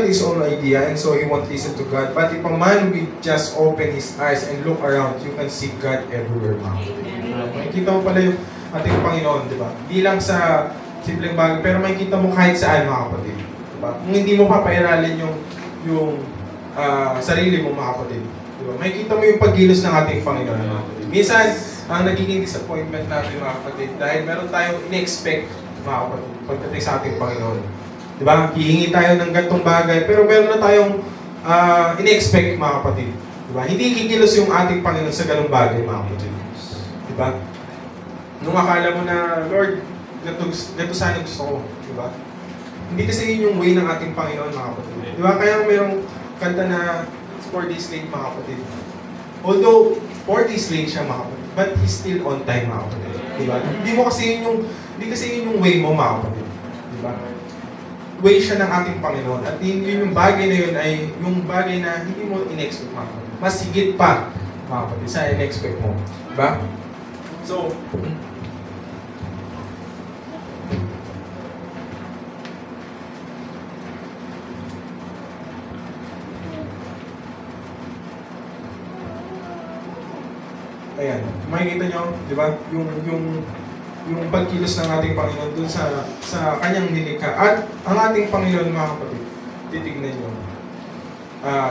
his own idea and so he won't listen to God. But if a man will just open his eyes and look around, you can see God everywhere, mga kapatid. Makikita mo pala yung ating Panginoon, di ba? Hindi lang sa simpleng bagay, pero makikita mo kahit saan, mga kapatid. Diba? Kung hindi mo papairalin yung sarili mo, mga kapatid. Diba? Makikita mo yung pagkilos ng ating Panginoon, mga kapatid. Minsan, ang nagiging disappointment natin, mga kapatid, dahil meron tayong in-expect, mga kapatid, pagdating sa ating Panginoon. Diba? Hihingi tayo ng gantong bagay, pero meron na tayong in-expect, mga kapatid. Diba? Hindi kikilos yung ating Panginoon sa ganong bagay, mga kapatid. Diba? Nung akala mo na, Lord, ganito sana gusto ko. Diba? Hindi kasi yun yung way ng ating Panginoon, mga kapatid. Diba? Kaya mayroong kanta na 4 days late, mga kapatid. Although, 4 days late siya, mga kapatid, but he's still on time, mga kapatid. Diba? Hindi kasi yun yung way mo, mga kapatid. Diba? Way siya ng ating Panginoon. At yun yung bagay na yun ay yung bagay na hindi mo in-expect, mga kapatid. Mas higit pa, mga kapatid, sa in-expect mo. Diba? So, ayan, makikita nyo, di ba? Yung pagkilos ng ating Panginoon dun sa kanyang nilikha. At ang ating Panginoon, mga kapatid, titignan nyo,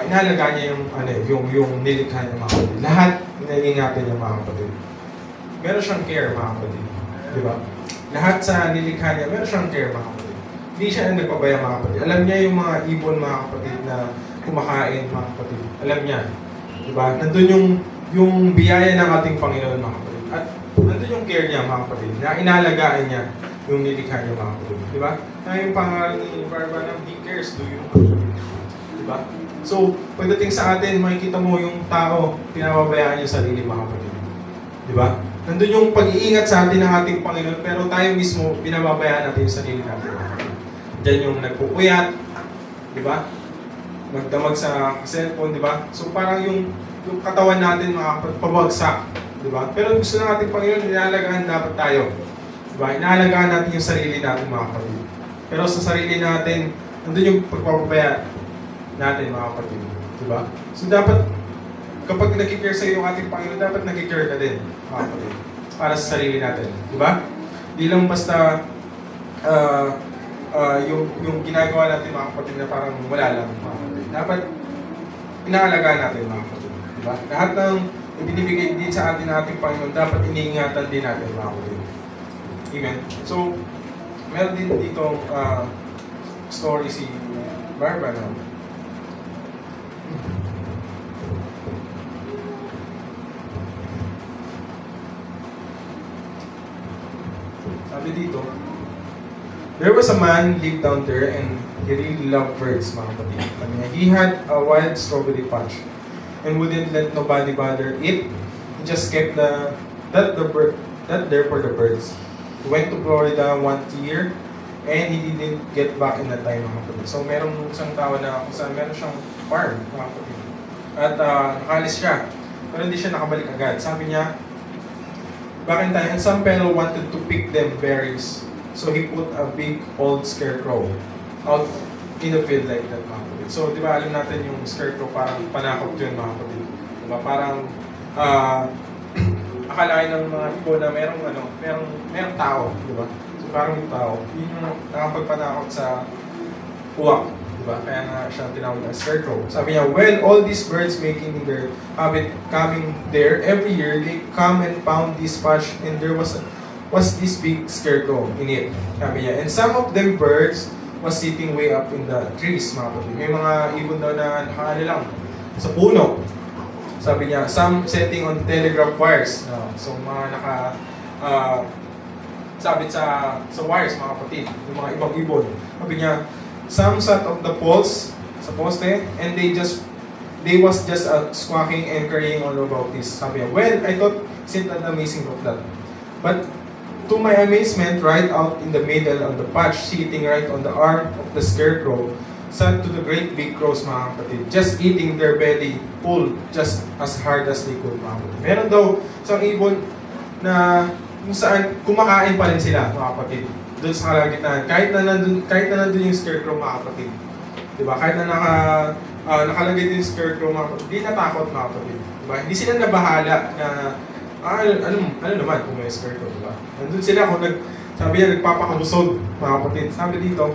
inalaga niya yung nilikha niya, mga kapatid. Lahat inaingatan niya, mga kapatid. Meron siyang care, mga kapatid. Di ba? Lahat sa nilikha niya, meron siyang care, mga kapatid. Hindi siya nagpabaya, mga kapatid. Alam niya yung mga ibon, mga kapatid, na kumakain, mga kapatid. Alam niya. Di ba? Nandun yung biyaya ng ating Panginoon, mga kapatid. At nandun yung care niya, mga kapatid, na inalagaan niya yung nilikha niya, mga kapatid. Di ba? Kaya yung pangalan ni Barbara, he cares, do you? Di ba? So, pagdating sa atin, makikita mo yung tao, pinababayaan yung sarili, mga kapatid. Di ba? Nandun yung pag-iingat sa atin ng ating Panginoon, pero tayo mismo, pinababayaan natin yung sarili natin. Diyan yung nagpupuyat, di ba? Magdamag sa cellphone, di ba? So, parang yung katawan natin pabagsak, di ba? Pero gusto ng ating Panginoon, inaalagaan dapat tayo. Di ba? Inaalagaan natin yung sarili natin, mga kapatid. Pero sa sarili natin, nandun yung pagpapabaya natin, mga kapatid. Di ba? So dapat, kapag nag-care sa iyo yung ating Panginoon, dapat nag-care ka din, mga kapatid. Para sa sarili natin. Di ba? Di lang basta yung ginagawa natin, mga kapatid, na parang wala lang, mga kapatid. Dapat inaalagaan natin, mga kapatid. Diba? Lahat ng ibinibigay din sa atin ng ating Panginoon, dapat iniingatan din natin, mga kapatid. Amen? So, meron din dito story si Barbara. Sabi dito, there was a man lived down there and he really loved birds, mga kapatid. He had a wild strawberry patch and wouldn't let nobody bother it. He just kept that there for the birds. He went to Florida once a year and he didn't get back in that time, mga kapatid. So merong isang tao na kung saan meron siyang farm, mga kapatid. At nakalis siya, pero hindi siya nakabalik agad. Sabi niya, back in time, and some fellow wanted to pick them berries. So he put a big old scarecrow out in the field like that, mga kapatid. So, di ba, alam natin yung scarecrow, parang panakot yun, mga kapatid. Di ba, parang akalain ng mga ibo na merong tao, di ba? So, parang yung tao, yun yung nakapagpanakot sa uwak, di ba? Kaya nga siya tinawag na scarecrow. Sabi niya, well, all these birds making their habit coming there every year, they come and found this patch, and there was this big scarecrow in it. Sabi niya, and some of them birds was sitting way up in the trees, mga kapatid. May mga ibon daw na nakaano lang sa puno. Sabi niya, some setting on telegraph wires. So, mga sabit sa wires, mga kapatid. Yung mga ibang ibon. Sabi niya, some sat on the poles, sa poste, and they was just squawking and crying all about this. Sabi niya, well, I thought, isn't that amazing of that? But, to my amazement, right out in the middle of the patch, sitting right on the arm of the scarecrow, sat to the great big cross, mga kapatid, just eating their belly full just as hard as they could, mga kapatid. Meron daw isang ibon na kung saan kumakain pa rin sila, mga kapatid, doon sa kalagitnaan. Kahit na nandun yung scarecrow, mga kapatid. Diba? Kahit na nakalagay din yung scarecrow, mga kapatid, hindi natakot, mga kapatid. Diba? Hindi sila nabahala na ano naman kung may scarecrow, diba? Nandun sila kung sabi niya, nagpapakabusog, mga kapatid. Sabi dito,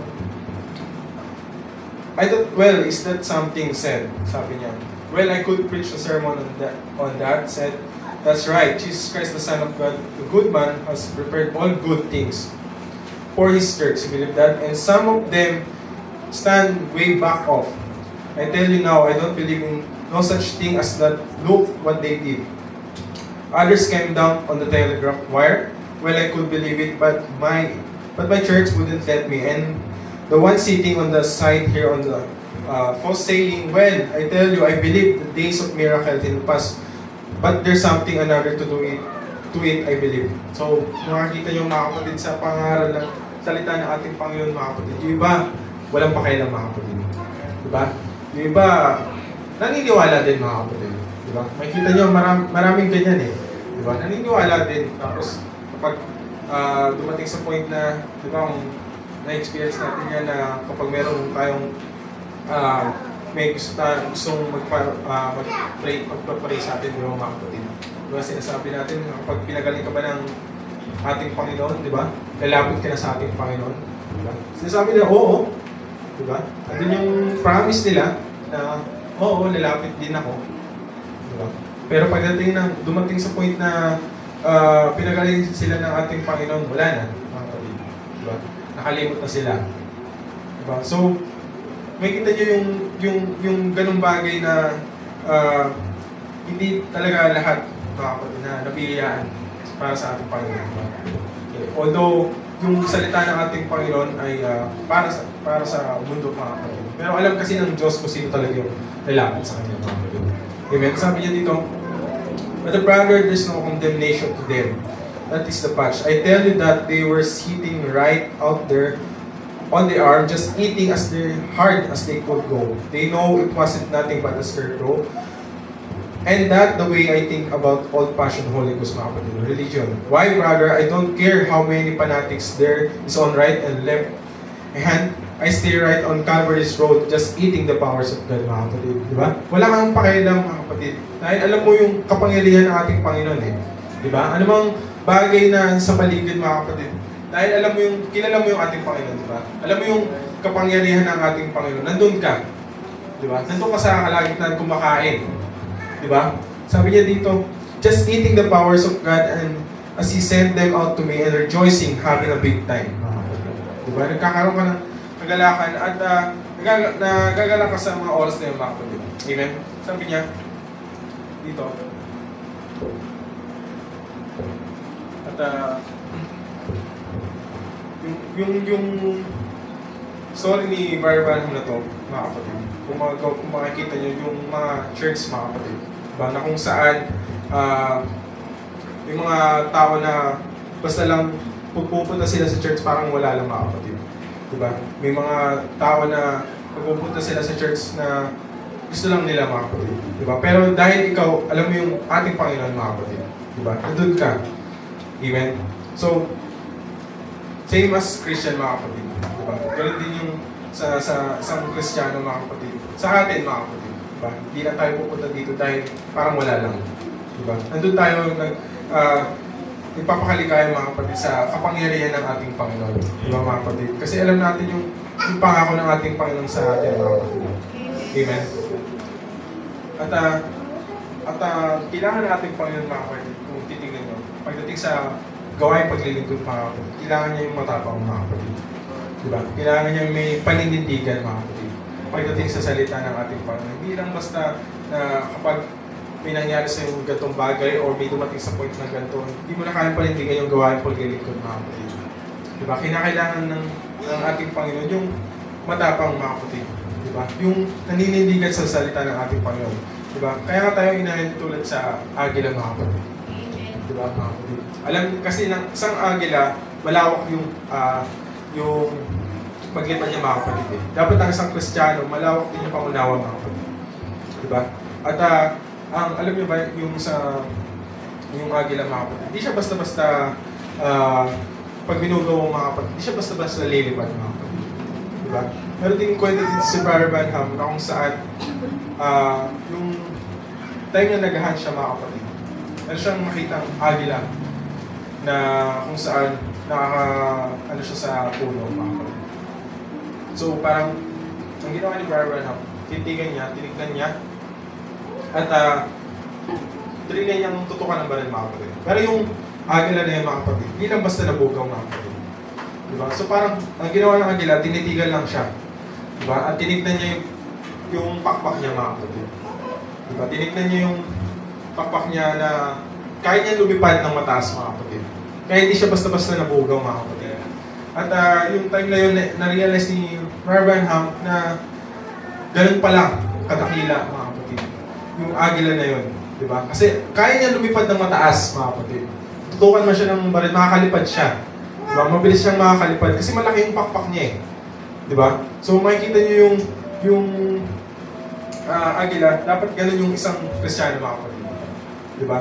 I thought, well, is that something said? Sabi niya. Well, I could preach a sermon on that. Said, that's right. Jesus Christ, the Son of God, the good man, has prepared all good things for His church. You believe that? And some of them stand way back off. I tell you now, I don't believe in no such thing as that. Look what they did. Others came down on the telegraph wire. Well, I could believe it, but my church wouldn't let me. And the one sitting on the side here on the post saying, well, I tell you, I believe the days of miracles in the past, but there's something another to it, I believe. So, makakita nyo, mga kapatid, sa pangaral ng salita ng ating Panginoon, mga kapatid. Yung iba, walang pakialam, mga kapatid. Diba? Yung iba, naniniwala din, mga kapatid. Diba? Makikita nyo, maraming ganyan eh. Diba? Naniniwala din. Tapos, kapag dumating sa point na, diba, na-experience natin yan na kapag meron tayong may gustong magpapray sa atin, yung mga kapatid. Diba, sinasabi natin, kapag pinagaling ka ba ng ating Panginoon, diba? Lalapit ka na sa ating Panginoon. Diba? Sinasabi nila, oo. Diba? Andun yung promise nila na, oo, lalapit din ako. Diba? Pero pagdating dumating sa point na pinagaling sila ng ating Panginoon, wala na, mga kapatid. Diba? Nakalimot na sila. Diba? So, may kita nyo yung ganung bagay na hindi talaga lahat, mga kapatid, na nabiyayaan para sa ating Panginoon. Okay. Although, yung salita ng ating Panginoon ay para sa mundo, mga kapatid. Pero alam kasi ng Diyos kung sino talaga yung lalapit sa Kanya, mga kapatid. Amen? Sabi niya dito, but the brother, there's no condemnation to them. That is the patch. I tell you that they were sitting right out there on the arm, just eating as hard as they could go. They know it wasn't nothing but a scarecrow. And that the way I think about old-fashioned Holy Ghost, mga kapatid, religion. Why, brother? I don't care how many fanatics there is on right and left hand. I stay right on Calvary's road, just eating the powers of God, mga kapatid. Diba? Wala kang pakialam, mga kapatid. Dahil alam mo yung kapangyarihan ng ating Panginoon eh. Diba? Ano mang bagay na sa paligid, mga kapatid. Dahil kilala mo yung ating Panginoon, diba? Alam mo yung kapangyarihan ng ating Panginoon. Nandun ka. Diba? Nandun ka sa kalagitnaan kumakain. Diba? Sabi niya dito, just eating the powers of God and as He sent them out to me and rejoicing, having a big time. Diba? Nagkakaroon ka ng kagalakan at nagagalak ka sa mga oras na yung mga kapatid. Amen? Sabi niya, dito, at yung story ni Barry Branham na to, mga kapatid, kung makikita nyo yung mga church, mga kapatid, diba, na kung saan yung mga tao na basta lang pupunta sila sa church parang wala lang, mga kapatid. Diba? May mga tao na pupunta sila sa church na gusto lang nila, mga kapatid. Diba? Pero dahil ikaw, alam mo yung ating Panginoon, mga kapatid. Diba? Nandun ka. Amen? So, same as Christian, mga kapatid. Diba? Ganun din yung sa isang Kristiyano, mga kapatid. Sa atin, mga kapatid. Diba? Hindi na tayo pupunta dito dahil parang wala lang. Diba? Nandun tayo nagpapakaligaya, mga kapatid, sa kapangyarihan ng ating Panginoon. Diba, mga kapatid? Kasi alam natin yung pangako ng ating Panginoon sa atin, mga kapatid. Amen? At kailangan ng ating Panginoon, mga kapatid, kung titignan nyo, pagdating sa gawain paglilingkod, mga kapatid, kailangan niya yung matapang, mga kapatid. Diba? Kailangan niya may paninindigan, mga kapatid. Pagdating sa salita ng ating Panginoon. Hindi lang basta na kapag may nangyari sa yung gantong bagay or may dumating sa point na ganito, hindi mo na kayang panindigan yung gawain paglilingkod, mga kapatid. Diba? Kinakailangan ng ating Panginoon yung matapang, mga kapatid. Diba? Yung naninindigan sa salita ng ating Panginoon. Diba? Kaya nga tayo inahin tulad sa agila, mga kapatid. Diba, mga kapatid? Alam kasi ng isang agila, malawak yung paglipad niya mga kapatid. Dapat ang isang Kristiyano, malawak din yung pangunawa mga kapatid. Diba? At alam niyo ba yung agila mga kapatid, hindi siya basta-basta pag binugaw mga kapatid, hindi siya basta-basta lilipad mga kapatid. Diba? Meron din kwento dito si Brother Branham na kung saan yung time na nagahan siya mga kapatid, meron siyang makitang agila na kung saan ano siya sa puno mga kapatid. So parang ang ginawa ni Brother Branham, tinignan niya at trinay niyang tutukan ng baril mga kapatid. Pero yung agila na yun mga kapatid, hindi lang basta nabugaw mga kapatid. Diba? So parang ang ginawa ng agila, tinitigan lang siya. Diba? At tinignan niya yung pakpak niya mga kapatid. Diba? Tinignan niya yung pakpak niya na kaya niya lumipad ng mataas mga kapatid. Kaya hindi siya basta-basta nabugaw mga kapatid. At yung time na yun, na-realize ni Brother Branham na ganun pala kadakila mga kapatid. Yung agila na yun. Diba? Kasi kaya niya lumipad ng mataas mga kapatid. Tutukan man siya ng baril, makakalipad siya. Diba? Mabilis siyang makakalipad kasi malaki yung pakpak niya eh. Diba? So makikita niyo yung agila, dapat ganun yung isang Kristiyano mga kapatid. Diba?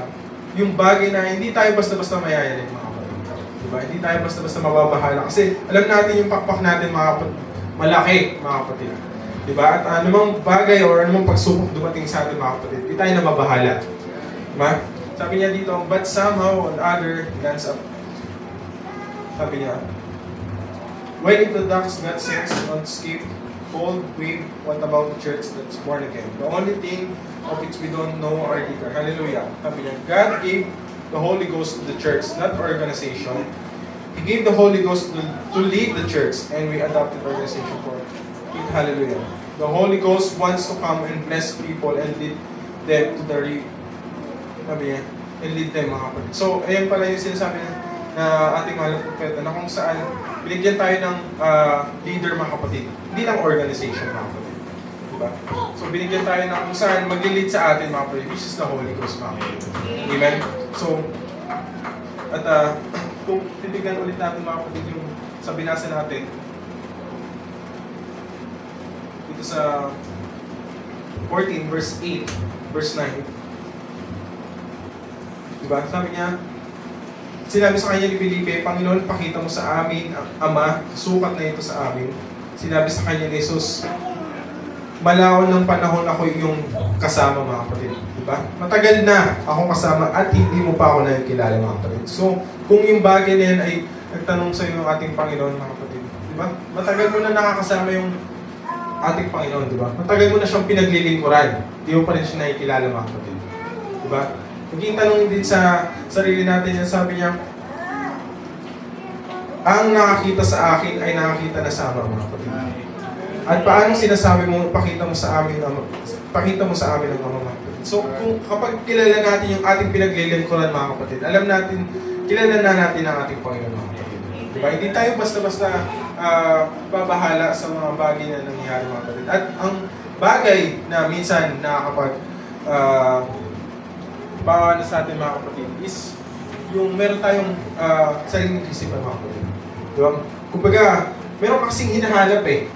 Yung bagay na hindi tayo basta-basta mayayanin mga kapatid. Diba? Hindi tayo basta-basta mababahala kasi alam natin yung pakpak natin mga kapatid, malaki mga kapatid. Diba? At anumang bagay o anumang pagsubok dumating sa atin mga kapatid, hindi tayo nababahala. Diba? Sabi niya dito, but somehow on other lands up. Sabi niya, when it adopts God's sense on escape, cold wave, what about the church that's born again? The only thing of which we don't know are either. Hallelujah. Sabi niya, God gave the Holy Ghost to the church, not organization. He gave the Holy Ghost to lead the church, and we adopted organization for it. Hallelujah. The Holy Ghost wants to come and bless people and lead them to the and lead them mga kapatid. So, ayan pala yung sinasabi na ating mahal na propeta na kung saan binigyan tayo ng leader mga kapatid. Hindi lang organization mga kapatid. Diba? So, binigyan tayo ng kung saan mag-lead sa atin mga kapatid, which is the Holy Ghost mga kapatid. Amen? So, at kung titignan ulit natin mga kapatid yung sa binasa natin, dito sa 14 verse 8, verse 9. Diba? Sabi niya, sinabi sa kanya ni Felipe, Panginoon, pakita mo sa amin, Ama, sukat na ito sa amin. Sinabi sa kanya ni Jesus, malaon ng panahon ako yung kasama mga kapatid. Diba? Matagal na akong kasama at hindi mo pa ako nakikilala mga kapatid. So, kung yung bagay na yan ay nagtanong sa iyo ng ating Panginoon mga kapatid, diba? Matagal mo na nakakasama yung ating Panginoon, diba? Matagal mo na siyang pinaglilingkuran. Hindi mo pa rin siya nakikilala mga kapatid. Diba? Naging tanong din sa sarili natin yan, sabi niya, ang nakakita sa akin ay nakakita na sa Ama, mga kapatid. At paano sinasabi mo, pakita mo sa amin ang Ama, mga kapatid. So, kapag kilala natin yung ating pinaglilingkuran, mga kapatid, alam natin, kilala na natin ang ating Panginoon, mga kapatid. Diba? Hindi tayo basta-basta babahala sa mga bagay na nangyayari, mga kapatid. At ang bagay na minsan nakakapag paano sa atin mga kapatid is yung meron tayong sariling isipan mga kapatid. Diba? Kumbaga, meron kasing hinahanap eh.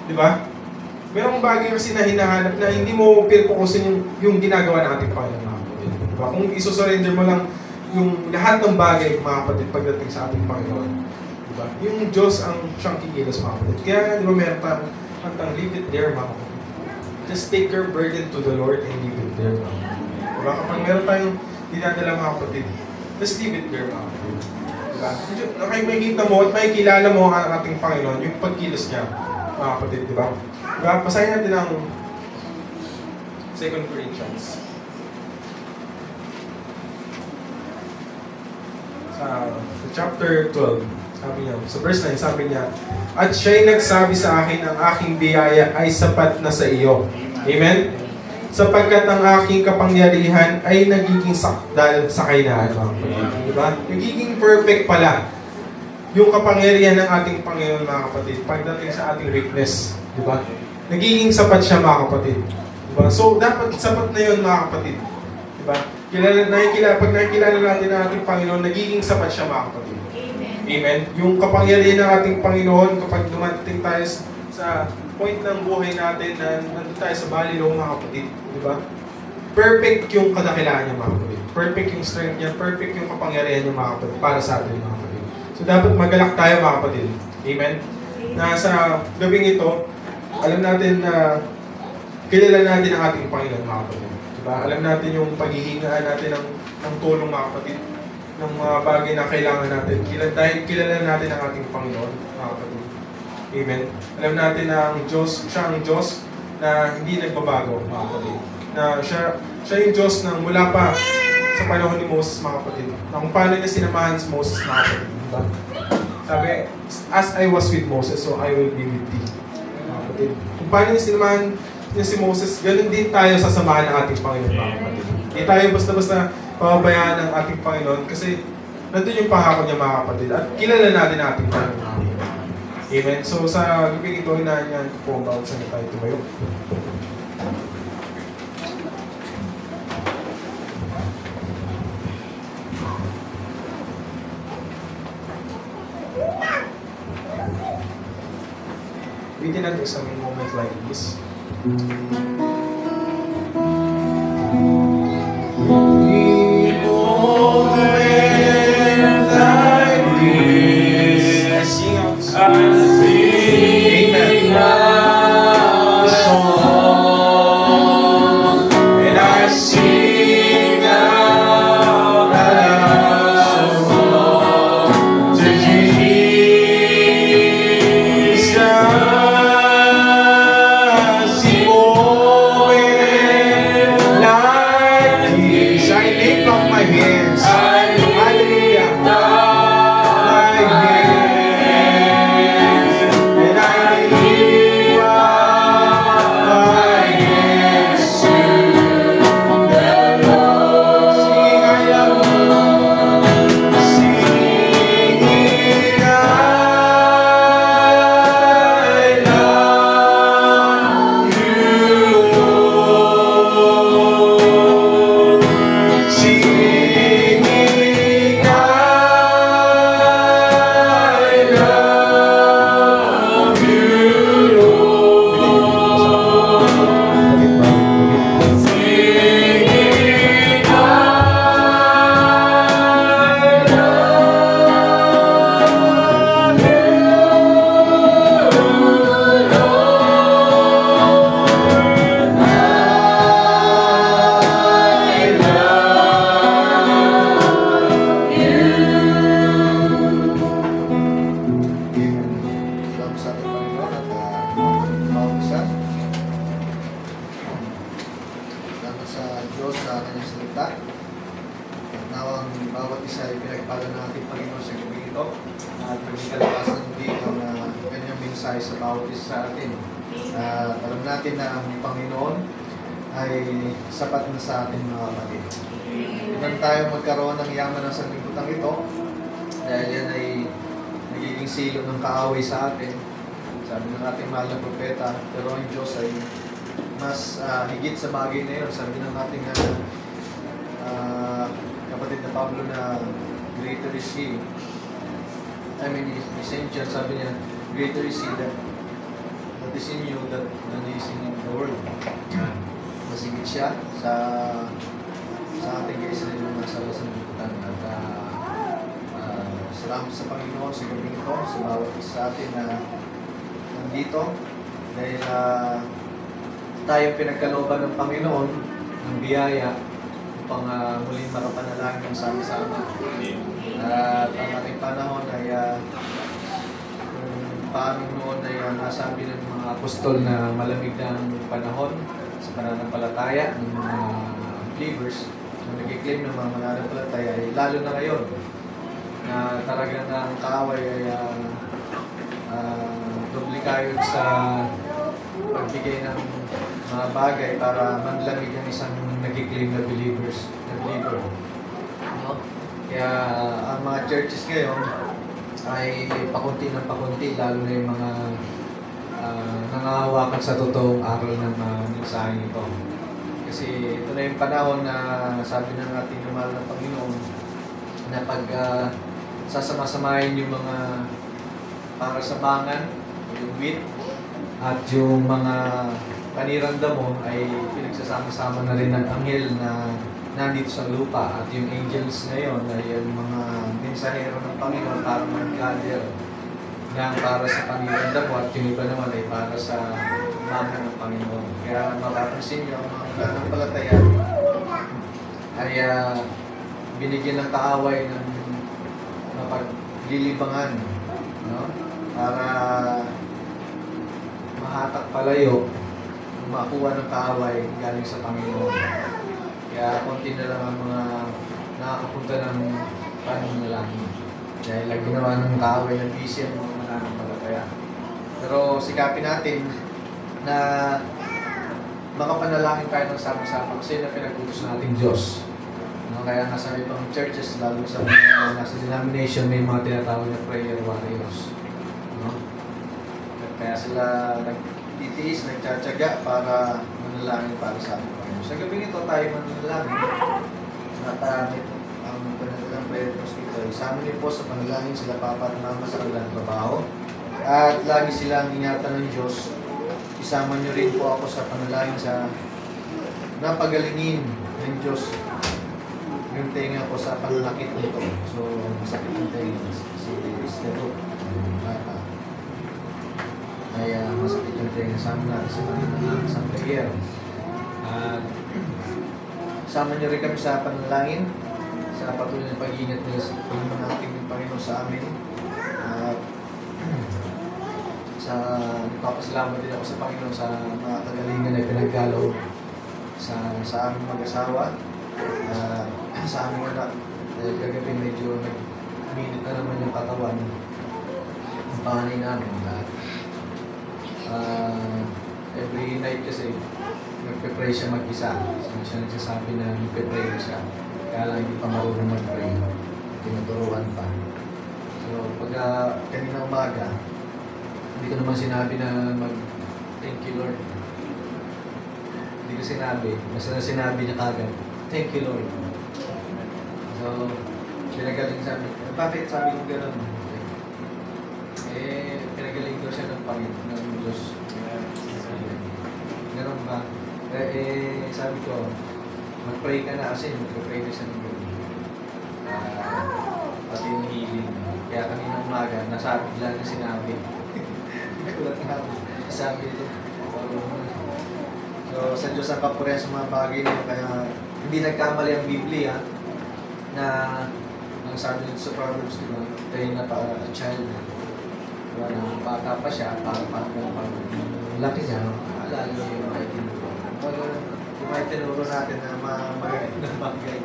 Diba? Merong bagay kasi na hinahanap na hindi mo pinapokusin yung ginagawa ng ating Panginoon mga kapatid. Diba? Kung isosurrender mo lang yung lahat ng bagay mga kapatid pagdating sa ating Panginoon. Diba? Yung Diyos ang siyang kikilos mga kapatid. Kaya di ba meron tayong leave it there mga kapatid. Just take your burden to the Lord and leave it there mga kapatid. Diba? Kapag meron tayong dinadala mga kapatid, just leave it there mga kapatid. Diba? Makikita mo at makikilala mo ang ating Panginoon, yung pagkilos niya mga kapatid. Diba? Diba? Basahin natin ang 2 Corinthians. Sa chapter 12, sabi niya, sa verse 9, sabi niya, at siya'y nagsabi sa akin, ang aking biyaya ay sapat na sa iyo. Amen? Sapagkat ang aking kapangyarihan ay nagiging sakdal sa kainaan, mga kapatid. Diba? Nagiging perfect pala yung kapangyarihan ng ating Panginoon, mga kapatid, pagdating sa ating weakness. Diba? Nagiging sapat siya, mga kapatid. Diba? So, dapat sapat na yun, mga kapatid. Diba? Pag nakikilala natin ang ating Panginoon, nagiging sapat siya, mga kapatid. Amen. Amen. Yung kapangyarihan ng ating Panginoon kapag dumating tayo sa point ng buhay natin na nandun tayo sa balilong mga kapatid. Di ba? Perfect yung kadakilaan niya mga kapatid. Perfect yung strength niya. Perfect yung kapangyarihan niya mga kapatid para sa atin mga kapatid. So dapat magalak tayo mga kapatid. Amen. Na sa gabing ito, alam natin na kilala natin ang ating Panginoon mga kapatid. Diba? Alam natin yung paghihingaan natin ng tulong mga kapatid, ng mga bagay na kailangan natin. Dahil kilala natin ang ating Panginoon mga kapatid. Amen. Alam natin na ang Diyos, siya ang Diyos na hindi nagbabago mga kapatid. Na siya yung Diyos na mula pa sa panahon ni Moses mga kapatid. Na kung paano niya sinamahan si Moses mga kapatid. Diba? Sabi, as I was with Moses, so I will be with thee. Mga kapatid. Kung paano niya sinamahan niya si Moses, ganun din tayo sasamahan ng ating Panginoon mga kapatid. Hindi tayo basta-basta pababayaan ng ating Panginoon kasi nandun yung pangako niya mga kapatid. At kilala natin ang ating Panginoon. Amen. So sa gabing ito, hinahanyan ko po ang bawat sa tayo tumayo. We didn't examine a moment like this. Higit sa bagay na yun, sabi ng ating kapatid na Pablo na greater is He. I mean, St. John sabi niya, greater is He that is in you than is in the world. Mas higit siya sa ating kaysa yung nasa liputan. At salamat sa Panginoon sa gabi ito, sa bawat isa sa atin na nandito dahil tayo pinagkalooban ng Panginoon ng biyaya upang muling makapanalangin ng sama-sama. At ang ating panahon ay paano noon ay nasabi ng mga apostol na malamig na ang panahon sa pananampalataya ng mga believers na nag-claim ng mga mananampalataya ay lalo na ngayon na talagang ang kaaway ay duplikayod sa pagbigay ng mga bagay para manlamig ang isang nag-claim na believer. No? Kaya ang mga churches ngayon ay pakunti ng pakunti, lalo na yung mga nangahawakan sa totoong aral ng mensahe nito. Kasi ito na yung panahon na sabi ng ating mahal na Panginoon na pag sasama-samahin yung mga para sa bangan, yung wheat, at yung mga paniranda mo ay pinagsasama-sama na rin ng anghel na nandito sa lupa. At yung angels ngayon ay yung mga mensahero ng Panginoon para mag-gather na para sa paniranda mo, at yung iba naman ay para sa bangan ng Panginoon. Kaya mapapansin nyo, ang mga nanampalataya ay binigyan ng kaaway ng mapaglilibangan, no? Para mahatak palayo, makuha ng kaaway galing sa Panginoon. Kaya konti na lang ang mga nakakapunta ng pananalangin. Dahil lang ginawa ng kaaway ng busy ang mga mananampalataya. Pero sikapin natin na makapanalangin tayo ng sama-sama kasi na pinag-utos nating Diyos. No, kaya nga sa ibang churches, lalo sa mga nasa denomination, may mga tinatawag na prayer warriors. No? Kaya sila nagtitiis, nagtsatsaga para manalangin para sa ating Panginoon. Sa gabi ito tayo manalangin at ang panalalang prayer hospital. Sa amin po sa panalangin sila papa at mama sa kanilang trabaho. At lagi silang ingatan ng Diyos. Isama niyo rin po ako sa panalangin sa napagalingin ng Diyos yung tenga ko sa panlakit nito. So, masakit yung tenga. Si Estero, bata. Kaya masakit yung tenga. Sama natin sa panalangin sa prayer. At sama niyo rin kami sa panalangin sa patuloy na pag-iingat niyo sa Panginoon nating Panginoon sa amin. At nagpapasalamat din ako sa Panginoon sa mga kagalingan na pinaggalaw sa aming mag-asawa, sa aming anak. Dahil kagabi medyo nag-minute na naman yung katawan ng panganay namin. Every night kasi nagpe-pray siya mag-isa. Siya nagsasabi na nagpe-pray na siya. Kaya lang hindi pa marunong mag-pray. Tinuturuan pa. So pag kanina umaga, hindi ko naman sinabi na thank you Lord. Hindi ko sinabi. Basta na sinabi niya kagad, thank you Lord. So, pinagaling sabi, bakit sabi ko gano'n? Pinagaling daw siya ng Panginoon, ng Diyos. Gano'n ba? Sabi ko, mag-pray ka na kasi mag-pray na siya ng Lord. Pati yung healing. Kaya kanina umaga, nasabi lang na sinabi. Sabi ito. So, sa Diyos ang kapurihan sa mga bagay niyo. Kaya hindi nagkamali ang Biblia na ang sabi dito sa Proverbs, diba? Tayo na para a child. Diba? Na bata pa siya, para laki niya, alala niyo yung mga itinuro. Yung mga itinuro natin na magaling na bagay.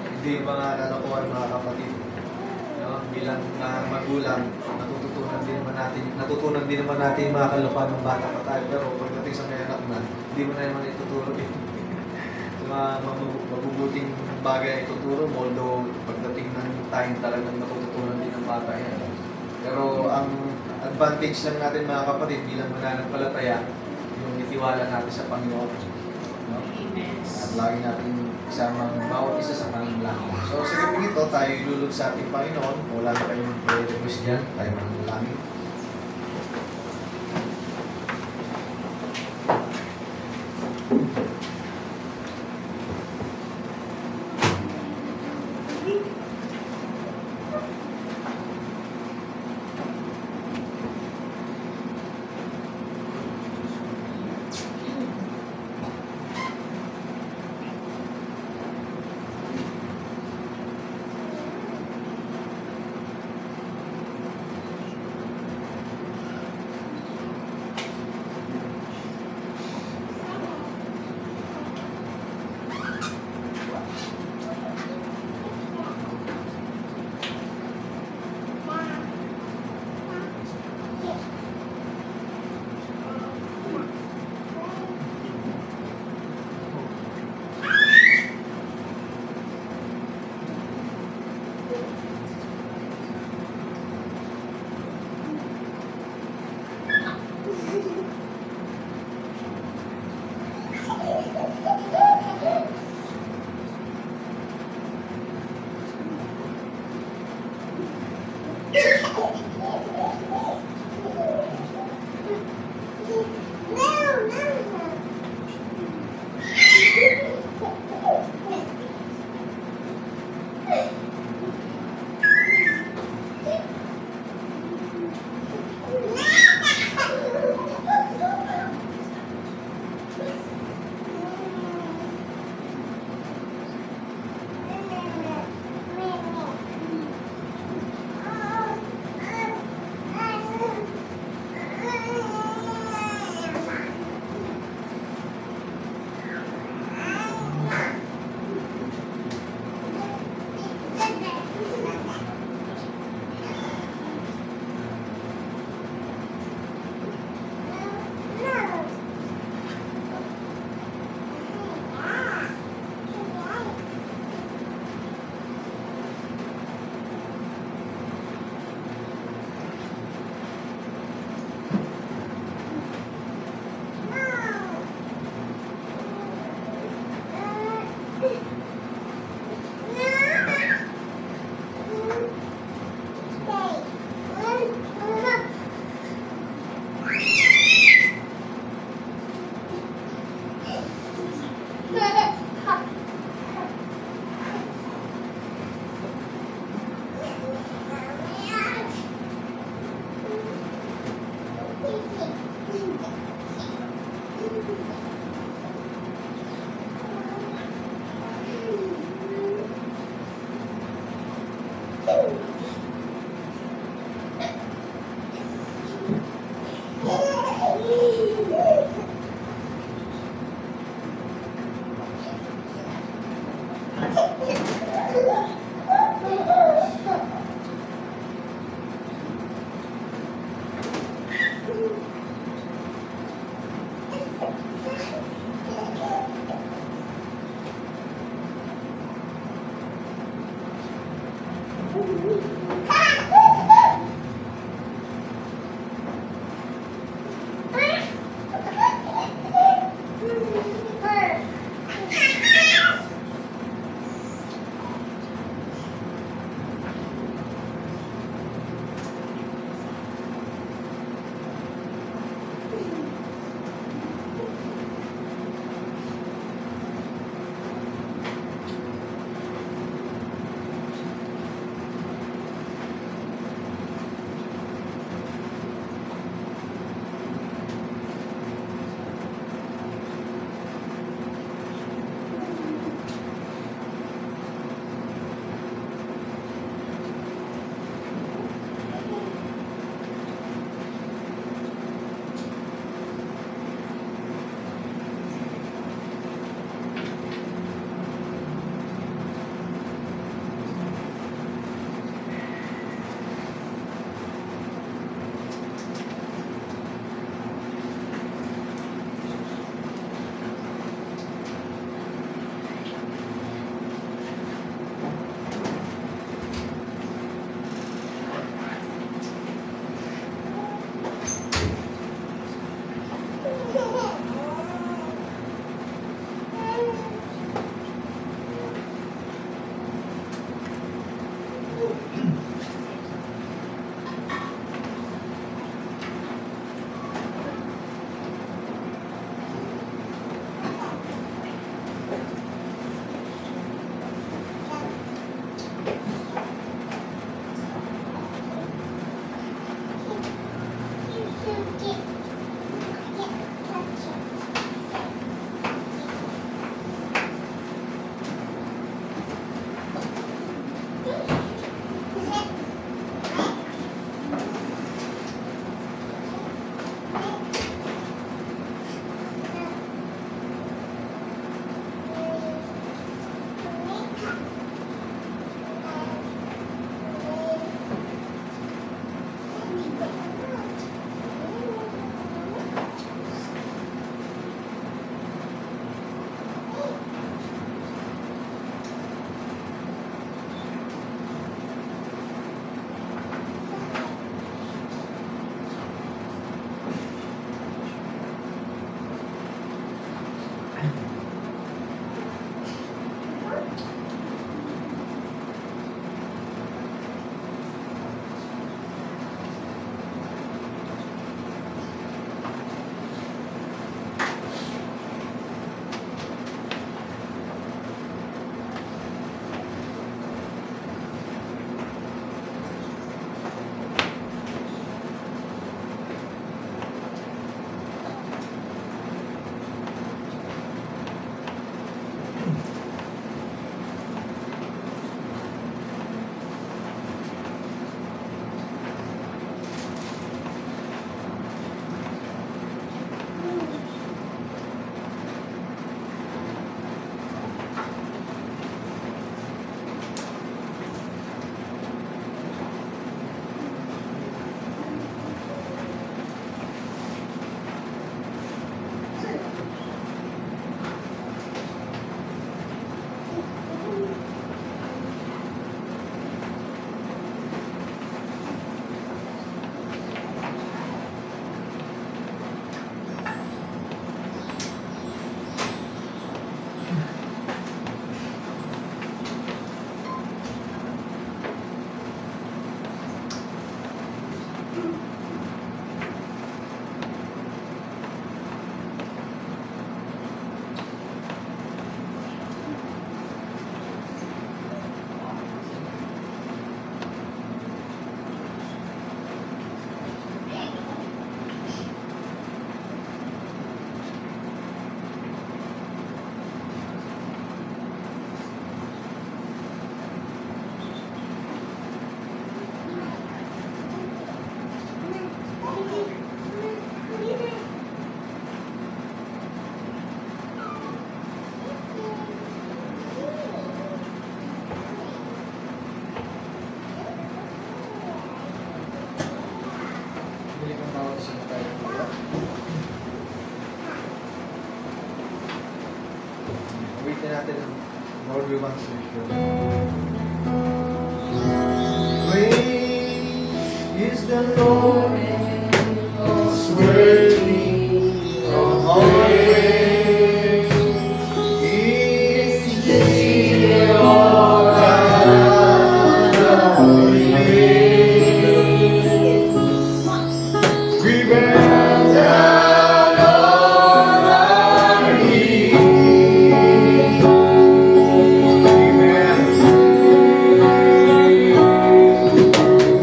Hindi yung mga lalakuan, mga kapatid. No? Bilang magulang, natutunan din naman natin mga kalokohan ng bata pa tayo. Pero pagdating sa may anak na, hindi mo na naman ituturo din. Mga mabubuting bagay ituturo mo, although pagdating ng time talagang natutunan din ng bata yan. Pero ang advantage lang natin mga kapatid bilang mananampalataya, yung itiwala natin sa Panginoon. No? Amen. At lagi natin isamang bawat isa sa panalangin. So sa gabi ito, tayo ilulog sa ating Panginoon. Wala na kayong prayer request dyan, tayo manalangin. Wait natin. Lord, we want to be sure. the Lord most worthy of praise. He is seated on the holy hill. We bow down on our knees. Amen.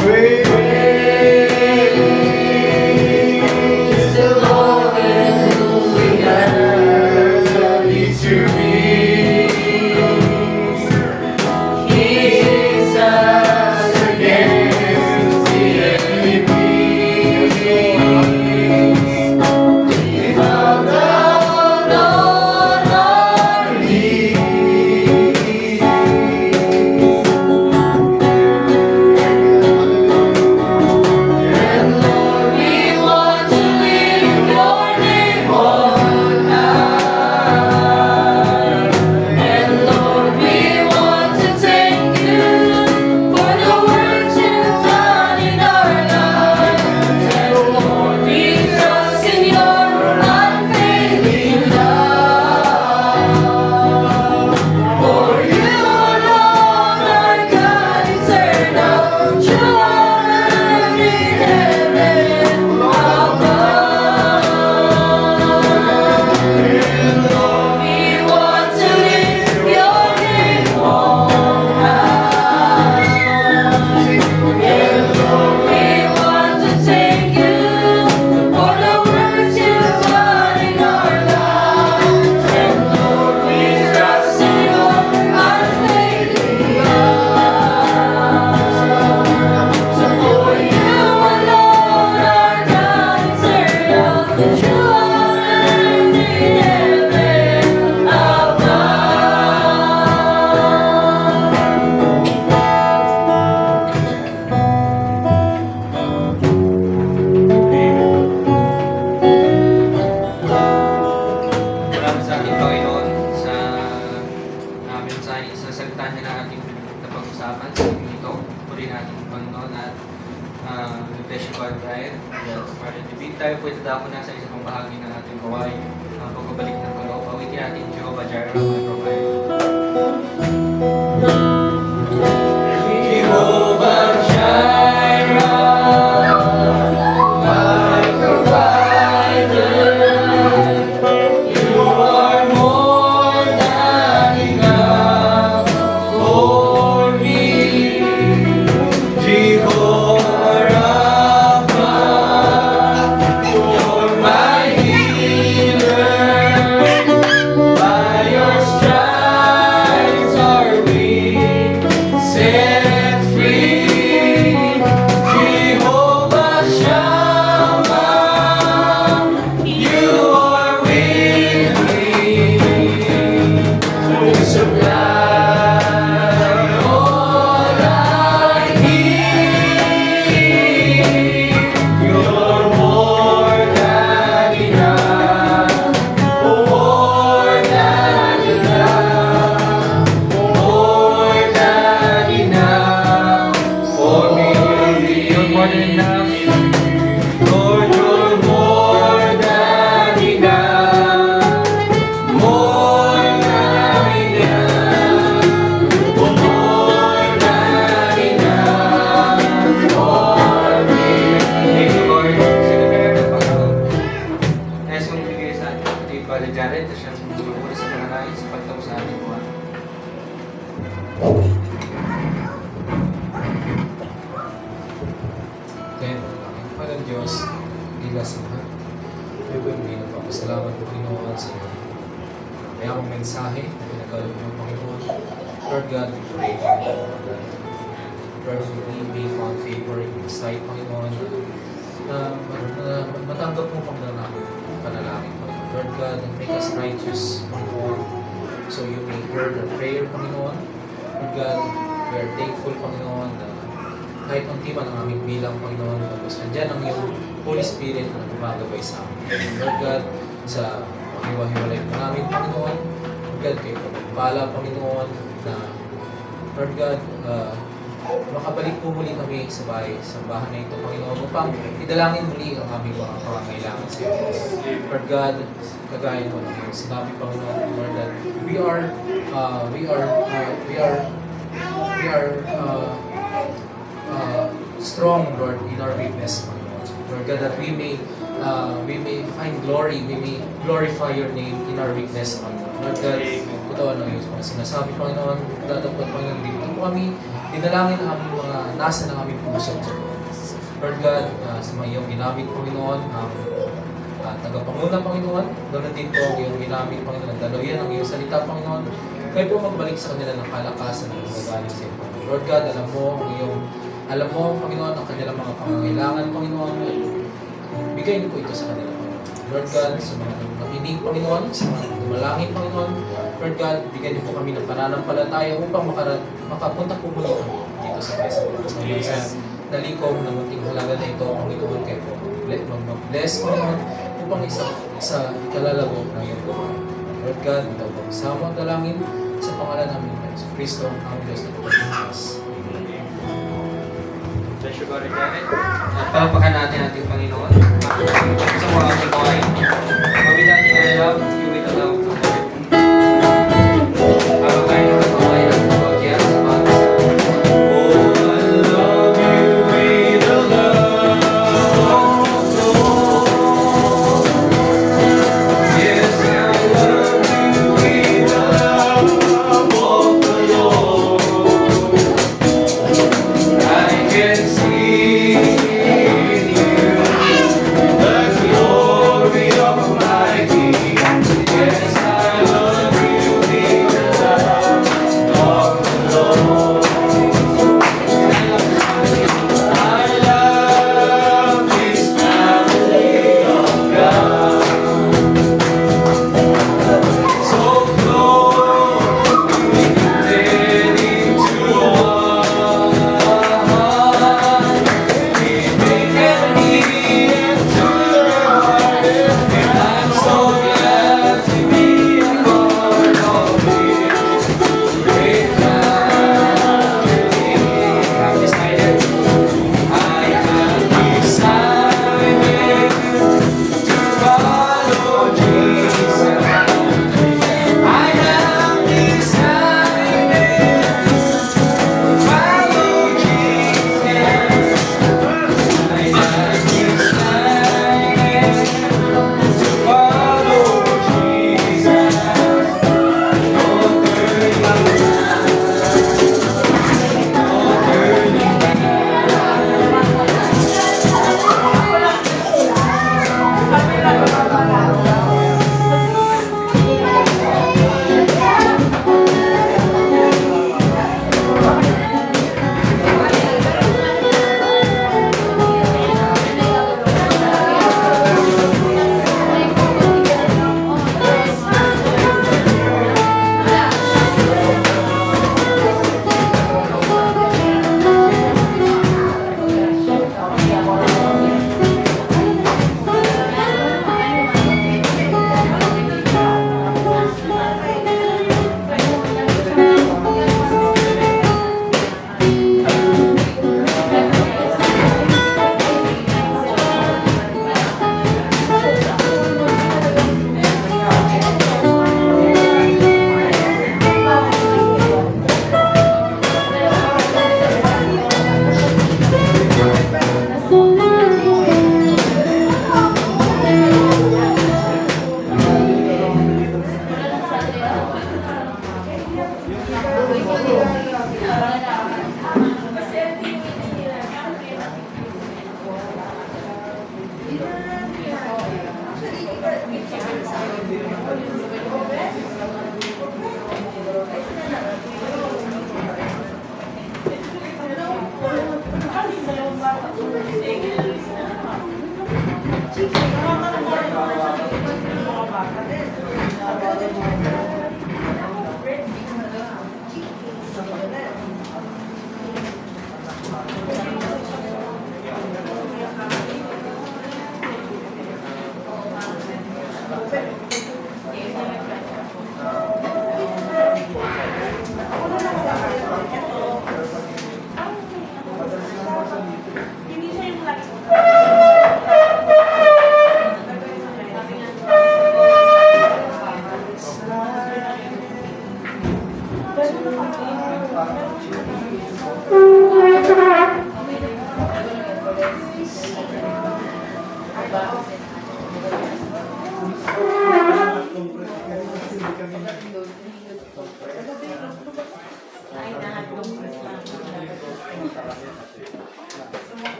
Praise the Lord whom we have to be. He is us against the enemy. We bow down on our knees. And Lord, we want to lift your name on high. And Lord, we want to thank you for the work you've done in our lives. And Lord, we trust in your unfailing love. For you alone are God eternal, true and in heaven above. And Lord, we want to lift your name on high. And Lord, we want to thank you for the work you've done in our lives. And Lord, we trust in your unfailing love. So for you alone are God eternal, true and in heaven above. Salamat sa ating Panginoon sa sa salita niya na ating napag-usapan sa ito. Purihin natin ang Panginoon at bless you, God, Brian. Father David, tayo po itadako na sa isang bahagi ng ating gawain ang pagbabalik ng kaloob. Awitin natin Jehovah Jireh, my provider. Jehovah Jireh, my provider, you are more than enough for me. Jehovah Rapha, you're my healer. By your stripes are we set free. Jehovah Shammah, you are with me to supply all I need. You're more than enough, more than enough, more than enough for me. You're more than enough. Lord, you're more than enough, more than enough, more than enough for me. Thank you, Lord, sa lugar ng Panginoon. Nais kong bigay sa ating Father Jared na siyang tumulong sa panalangin sa pagtapos sa ating buwan. Then, ang Parang Diyos, ilas ang lahat. Bibigyan ng papasalamat po Panginoon sa iyo. Kaya akong mensahe na pinagkalog ng Panginoon. Lord God, we pray, Lord God. Lord, we may found favor in your sight, Panginoon, na matanggap mo pang panalangin, Panginoon. Lord God, and make us righteous, Panginoon, so you may hear our prayer, Panginoon. Lord God, we are thankful, Panginoon, na kahit unti man ang aming bilang, Panginoon, tapos nandyan ang iyong Holy Spirit na gumagabay sa amin. Lord God, sa paghiwa-hiwalay po namin, Panginoon, Lord God, kayo pagpala, Panginoon, na Lord God, makabalik po muli kami sa bahay na ito, Panginoon, upang idalangin muli ang aming mga pangangailangan sa iyo. Lord God, kagaya mo ng iyong sinabi, Panginoon, Lord, that we are strong, Lord, in our weakness, Panginoon. Lord God, that we may find glory, we may glorify your name in our weakness, Panginoon. Lord God, ito ang iyong mga sinasabi, Panginoon, datapot, Panginoon, dito po kami, dinalangin ang aming mga nasa ng aming puso. Lord God, sa mga iyong ginamit, Panginoon, ang tagapanguna, Panginoon, ganoon din po ang iyong ginamit, Panginoon, ang daloyan, ang iyong salita, Panginoon, kayo po magbalik sa kanila ng kalakasan ng magagaling sa iyo. Lord God, alam mo, Panginoon, ang kanilang mga pangangailangan, Panginoon, bigay niyo po ito sa kanila, Panginoon. Lord God, sa mga nakinig, Panginoon, sa mga dumalangin, Panginoon, Lord God, bigyan niyo po kami ng pananampalataya upang makapunta po muli kami dito sa Quezon. Ngayon sa nalikom ng munting halaga na ito, Panginoon, kayo po mag-bless, Panginoon, upang isa kalalagok ng iyong buhay. Lord God, ito po kasama ang dalangin sa pangalan namin ng Yesu Cristo, ang Diyos na pagkakas. Bless you, God, Janet. At palapakan natin ating Panginoon. Sa mga ating buhay. Kami natin I love you with the love of the Lord. Habang tayo nagkakaway ng pagkakya sa mga oh, I love you with the love of the Lord. Yes, I love you with the love of the Lord. I can see in you the glory of my King.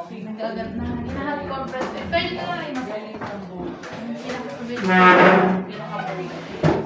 Hinahanap conference. Pwede na lang yung magaling ng buo. Pinakasabi pinakabalik.